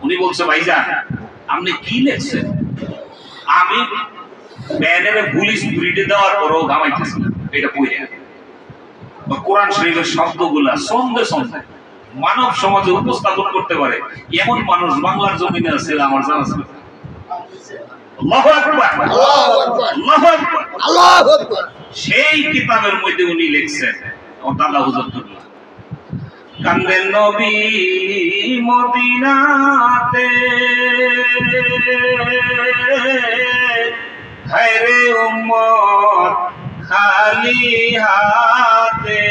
S1: উনি বলছে, ভাইজান আপনি কি লিখছেন? আমি ব্যানের পুলিশ ব্রিডে দেওয়ার পরও ঘামাইতেছিলাম এটা পড়ে। কোরআন শরীফের শব্দগুলা সন্ধে সন্ধে মানব সমাজে উপস্থাপন করতে পারে এমন মানুষ বাংলার জমিনে আছে আমার জানা ছিল। আল্লাহু আকবার,
S2: আল্লাহু আকবার,
S1: আল্লাহু আকবার।
S2: আল্লাহু আকবার।
S1: সেই কিতাবের মধ্যে উনি লিখছেন, আমার দাদা হুজুরুল্লাহ, কান্দেন নবী মদিনাতে, হায়রে উম্মত খালি হাতে,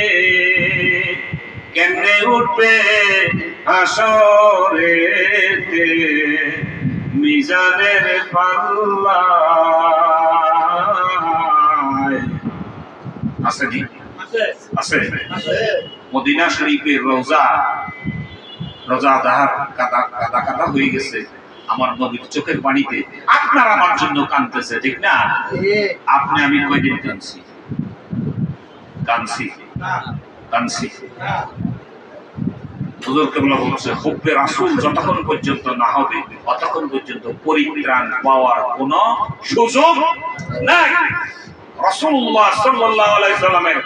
S1: কেমনে উঠবে হাসরেতে মিজানের পাল্লায়। আছে নি? আছে। মদিনা শরীফের রওজা দাহার কাদা কাদা কাদা হয়ে গেছে আমার নবীর চোখের পানিতে। আপনার আমার জন্য কাঁদতেছে, ঠিক না? আপনি আমি কয়দিন কাঁদছি? হুজুর কেবলা বলছে, হুব্বে রাসূল যতক্ষণ পর্যন্ত না হবে ততক্ষণ পর্যন্ত পরিত্রাণ পাওয়ার কোনো সুযোগ নাই। রাসূলুল্লাহ সাল্লাল্লাহু আলাইহি সাল্লামের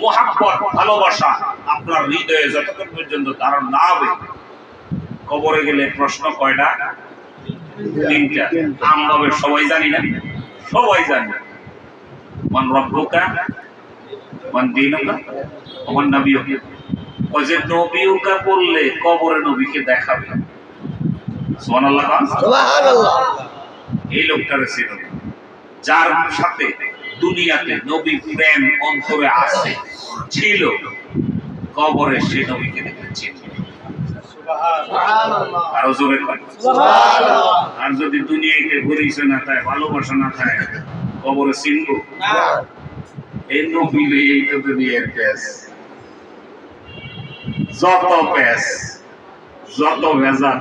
S1: মুহাব্বত ভালোবাসা আপনার হৃদয়ে যতক্ষণ পর্যন্ত ধারণ না হবে, কবরে গেলে প্রশ্ন কয়টা? তিনটা। আমরা সবাই জানি না? সবাই জানি। মান রব্বুকা, মান দীনুকা, মান নবিয়ুকা। ওই যে নবিয়ুকা বললে কবরে নবীকে দেখাবে। সুবহানাল্লাহ।
S2: সুবহানাল্লাহ।
S1: এই লোকটারে ছিল যার সাথে দুনিয়াতে নবী প্রেম অন্তরে আছে ছিল, কবরে সে নবীকে দেখেছিল। আরো জোরে করেন সুবহানাল্লাহ। আর যদি দুনিয়াতে ঘুরিছে না তাই ভালোবাসা না থাকে, কবরে চিনব না। এই নবী এই তো দুনিয়ার পেশ, যত ভেজাল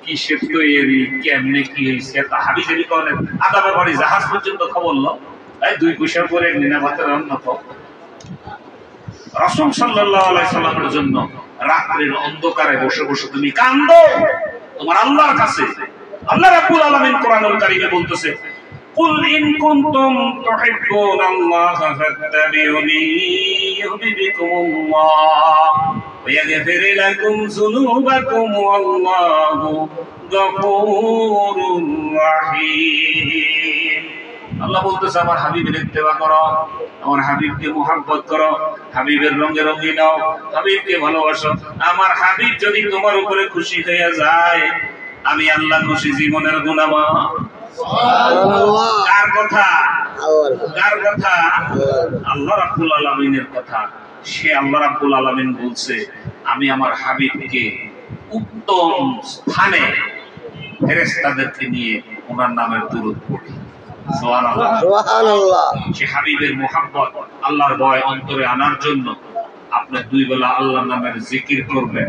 S1: কিসের তৈরি, কেমনে কি হয়েছে, তা হাবি জাবি করেন। আদাবে বাড়ি জাহাজ পর্যন্ত খবর লো, এই 2 পয়সা করে নিনা ভাতের অন্যত। রাসূল সাল্লাল্লাহু আলাইহি সাল্লামের জন্য রাত্রির অন্ধকারে বসে বসে তুমি কান্দো তোমার আল্লাহর কাছে। আল্লাহ রাব্বুল আলামিন কোরআনুল কারীমে বলতেছে, কুল ইন কুনতুম তুহিব্বুনাল্লাহা ফাত্তাবিউনি ইউহিব্বুকুমুল্লাহ ওয়া ইয়াগফির লাকুম যুনুবাকুম ওয়াল্লাহু গফুরুর রাহিম। আল্লাহ বলতেছে, আমার হাবিবের ইত্তেবা করো, আমার হাবিবকে মুহাব্বত করো, হাবিবের রঙে রঙিন নাও, হাবিবকে ভালোবাসো। আমার হাবিব যদি তোমার উপরে খুশি হয়ে যায়, আমি আল্লাহ খুশি, জীবনের গুনাহ।
S2: সুবহানাল্লাহ।
S1: কার কথা?
S2: আল্লাহ।
S1: কার কথা? আল্লাহ রাব্বুল আলামিনের কথা। সে আল্লাহ রাব্বুল আলামিন বলছে, আমি আমার হাবিবকে উত্তম স্থানে ফেরেশতাদেরকে নিয়ে ওনার নামের দুরূদ পড়ি। সুবহানাল্লাহ।
S2: সুবহানাল্লাহ।
S1: সে হাবিবের মুহাব্বত, আল্লাহর ভয় অন্তরে আনার জন্য আপনি 2 বেলা আল্লাহর নামের জিকির করবেন,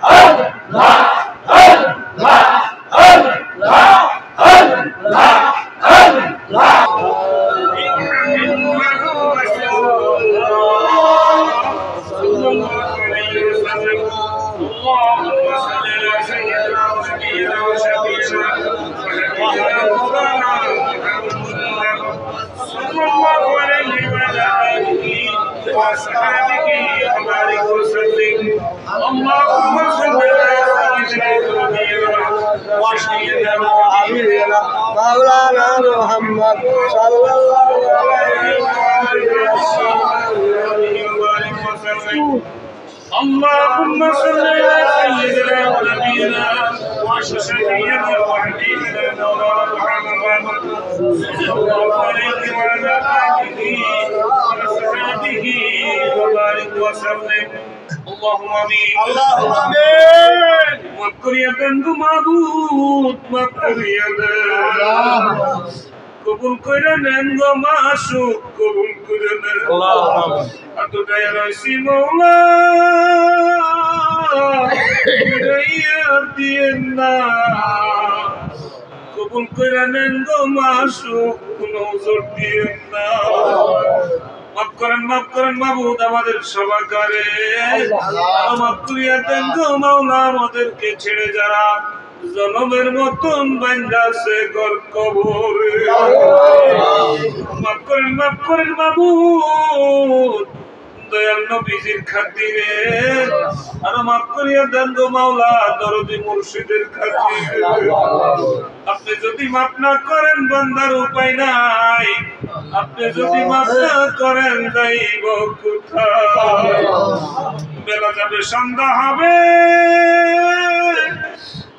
S1: وأصحابه وبارك وسلم اللهم صل على سيدنا وسيدنا وحبيبنا
S2: مولانا محمد صلى الله عليه
S1: وسلم اللهم صل على سيدنا ونبينا وشفيعنا وحبيبنا مولانا محمد صلى الله عليه وعلى آله وصحبه وبارك وسلم اللهم آمين
S3: اللهم آمين
S1: مذكر يا بندو معبود مذكر يا কবুল করে নেন গো মাসুক কবুল করে নেন এতটাই রয়েছি মৌলা দিয়েন না কবুল করে নেন গো মাসুক কোনো জোর দিয়েন না মাফ করেন মাবুদ আমাদের সবাইকারে মাফ করিয়া দেন গো মাওলা আমাদেরকে ছেড়ে যারা জনমের মতন বান্দাছে ঘর কবরে মাফ করেন মাবুদ দয়াল নবীজির খাতিরে আর মাফ করিয়া দেন গো মাওলা দরদি মুর্শিদের খাতিরে আপনি যদি মাফ না করেন বান্দার উপায় নাই আপনি যদি মাফ না করেন যাইব কোথায় বেলা যাবে সন্ধ্যা হবে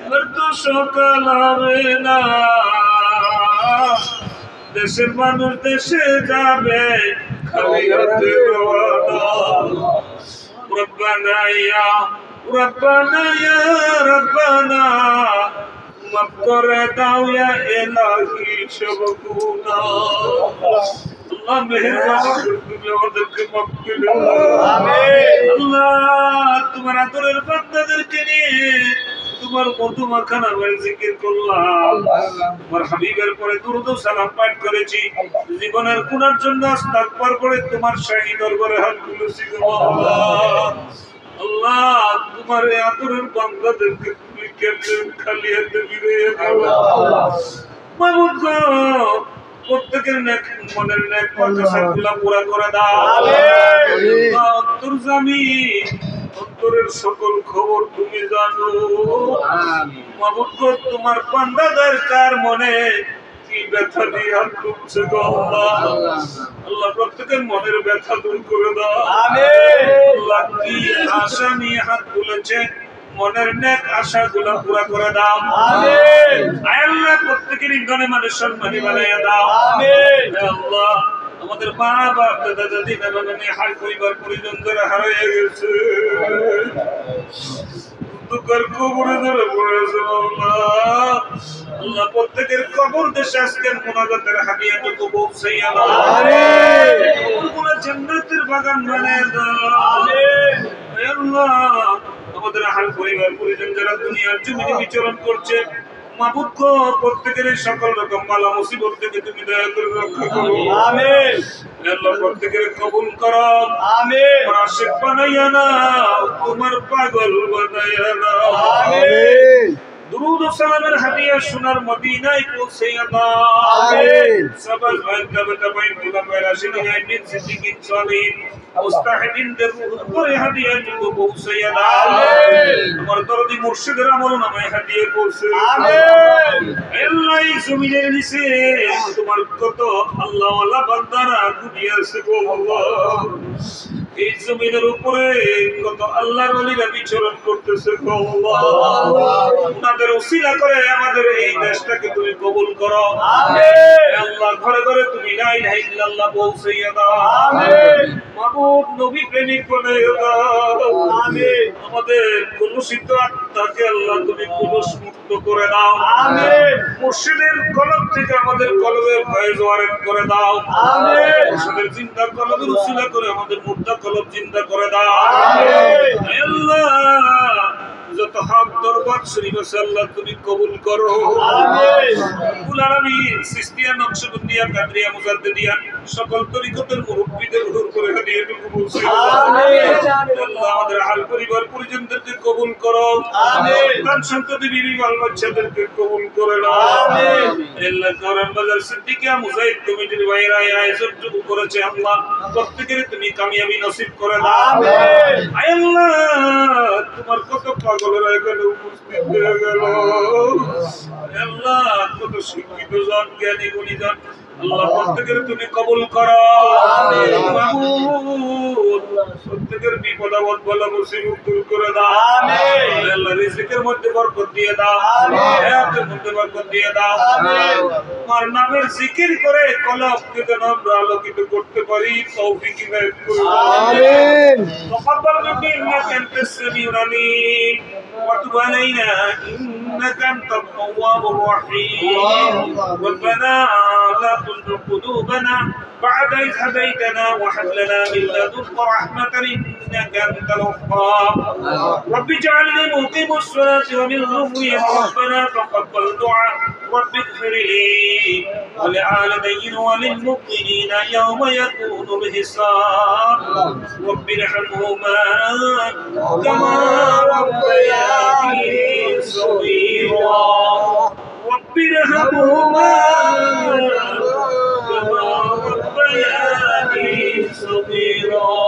S1: আর তো সকাল হবে না দেশের মানুষ দেশে যাবে খালি হাতে রওনা রব্বানা ইয়া রব্বানা মাফ করে দাও ইয়া ইলাহি সব গুনাহ আল্লাহ মেহেরবানি করে তুমি আমাদেরকে মাফ করে দাও আমিন আল্লাহ তোমার আদরের বান্দাদেরকে নিয়ে তোমার মধু মাখানা বলে জিকির করলাম তোমার হাবিবের পরে দুরূদ ও সালাম পাঠ করেছি জীবনের গুনার জন্য আস্তাগফার করে তোমার শাহী দরবারে হাত তুলেছি গো আল্লাহ আল্লাহ তোমার এই আদরের বান্দাদেরকে তুমি কেমনে খালি হাতে ফিরিয়ে দাও মাবুদ গো প্রত্যেকের নেক মনের নেক প্রত্যাশাগুলো পুরা করে দাও আমিন অন্তর জামিন অন্তরের সকল খবর তুমি জানো মাবুদ গো তোমার বান্দাদের কার মনে কি ব্যথা নিয়ে হাত তুলছে গো আল্লাহ আল্লাহ প্রত্যেকের মনের ব্যথা দূর করে দাও আমিন আল্লাহ কি আশা নিয়ে হাত তুলেছে মনের নেক আশাগুলো পুরা করে দাও আমিন আল্লাহ প্রত্যেকের ইন্ধনে মানুষ সম্মানী বানাইয়া দাও আমিন আল্লাহ আমাদের মা বাপ দাদা দাদি নানা নানি হাল পরিবার পরিজন যারা হারিয়ে গেছে দুঃখের কবরে ধরে পড়েছে আল্লাহ প্রত্যেকের কবর দেশে আজকের মোনাজাতের হাদিয়াটুকু পৌঁছাইয়া দাও আমিন কবরগুলো জান্নাতের বাগান বানিয়ে দাও আমিন আল্লাহ আমাদের হাল পরিবার পরিজন যারা দুনিয়ার জমিনে বিচরণ করছে মাবুদ গো প্রত্যেকের সকল রকম বালা মুসিবত থেকে তুমি দয়া করে রক্ষা করো আমিন আল্লাহ প্রত্যেকের কবুল করো আমিন আশিক বানাইয়া নাও তোমার পাগল বানাইয়া নাও আমিন দুরূদ ও সালামের হাদিয়া সোনার মদিনায় পৌঁছাইয়া দাও আমিন সবার ভাগ্যবতা বাইন গুলাম রাশিদিন আইন সিদ্দিকিন সালিম মুস্তাহিদিনদের উপরে হাদিয়াটুকু পৌঁছাইয়া দাও আমিন তোমার দরদি মুর্শিদের আমল নামায় হাদিয়া পৌঁছে আমিন আল্লাহ এই জমিনের নিচে তোমার কত আল্লাহ ওয়ালা বান্দারা দুনিয়া আছে গো আল্লাহ এই জমিনের উপরে কত আল্লাহর ওলিরা বিচরণ করতেছে গো আল্লাহ উনাদের উসিলা করে আমাদের এই দেশটাকে তুমি কবুল করো আমিন আল্লাহ ঘরে ঘরে তুমি লা ইলাহা ইল্লাল্লাহ পৌঁছাইয়া দাও আমিন মাবুদ নবী প্রেমিক বানাইয়া দাও আমিন আমাদের কলুষিত আত্মাকে আল্লাহ তুমি কলুষ মুক্ত করে দাও আমিন মুর্শিদের কলব থেকে আমাদের কলবের ফয়েজ ওয়ারিদ করে দাও আমিন মুর্শিদের জিন্দা কলবের উসিলা করে আমাদের মুর্দা কলব জিন্দা করে দাও আমিন আল্লাহ যত হক দরবার শরীফ আছে আল্লাহ তুমি কবুল করো
S3: আমিন
S1: রব্বুল আলামিন সিস্তিয়া নকশবন্দিয়া কাদরিয়া মুজাদ্দিদিয়া সকল তরিকতের মুরব্বিদের হুজুর করে হাদিয়া কবুল করো
S3: আমিন
S1: আল্লাহ আমাদের আল পরিবার পরিজনদেরকে কবুল করো
S3: আমিন
S1: তার সন্ততি বিবি বাল বাচ্চাদেরকে কবুল করে নাও
S3: আমিন
S1: আল্লাহ করম বাজার সিদ্দিকিয়া মুজাহিদ কমিটির ভাইরা আয়োজন করেছে আল্লাহ প্রত্যেকের তুমি কামিয়াবি নসিব করে দাও
S3: আমিন
S1: আল্লাহ তোমার কত পাগলেরা এখানে উপস্থিত হয়ে গেল আল্লাহ কত শিক্ষিত জন জ্ঞানী গুণী জন আল্লাহ প্রত্যেকের তুমি কবুল করো মাহমুদ প্রত্যেকের বিপদ আপদ বলা মুসিবত দূর করে দাও
S3: আমিন
S1: আল্লাহ রিজিকের মধ্যে বরকত দিয়ে দাও
S3: আমিন
S1: হায়াতের মধ্যে বরকত দিয়ে দাও
S3: আমিন
S1: তোমার নামের জিকির করে কলবকে যেন আমরা আলোকিত করতে পারি তৌফিক ইনায়াত করে দাও
S2: آمين
S1: تقبل منا انك انت السميع العليم وتب علينا انك انت التواب الرحيم ربنا لا تزغ قلوبنا بعد إذ هديتنا وهب لنا من لدنك رحمة إنك أنت الوهاب رب اجعلني مقيم الصلاة ومن ذريتي ربنا تقبل دعاء رب اغفر لي ولوالدي وللمؤمنين يوم يكون الحساب رب ارحمهما كما ربياني صغيرا رب ارحمهما كما ربياني صغيرا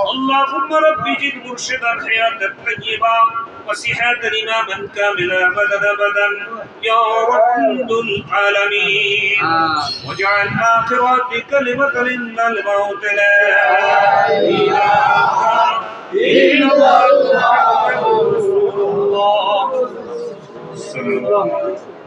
S1: اللهم رب زد مرشدا حياة طيبة وصحة إماما كاملا أبدا يا رب العالمين واجعل آخر كلمة إن الموت لا إله إلا الله محمد رسول الله صلى الله عليه وسلم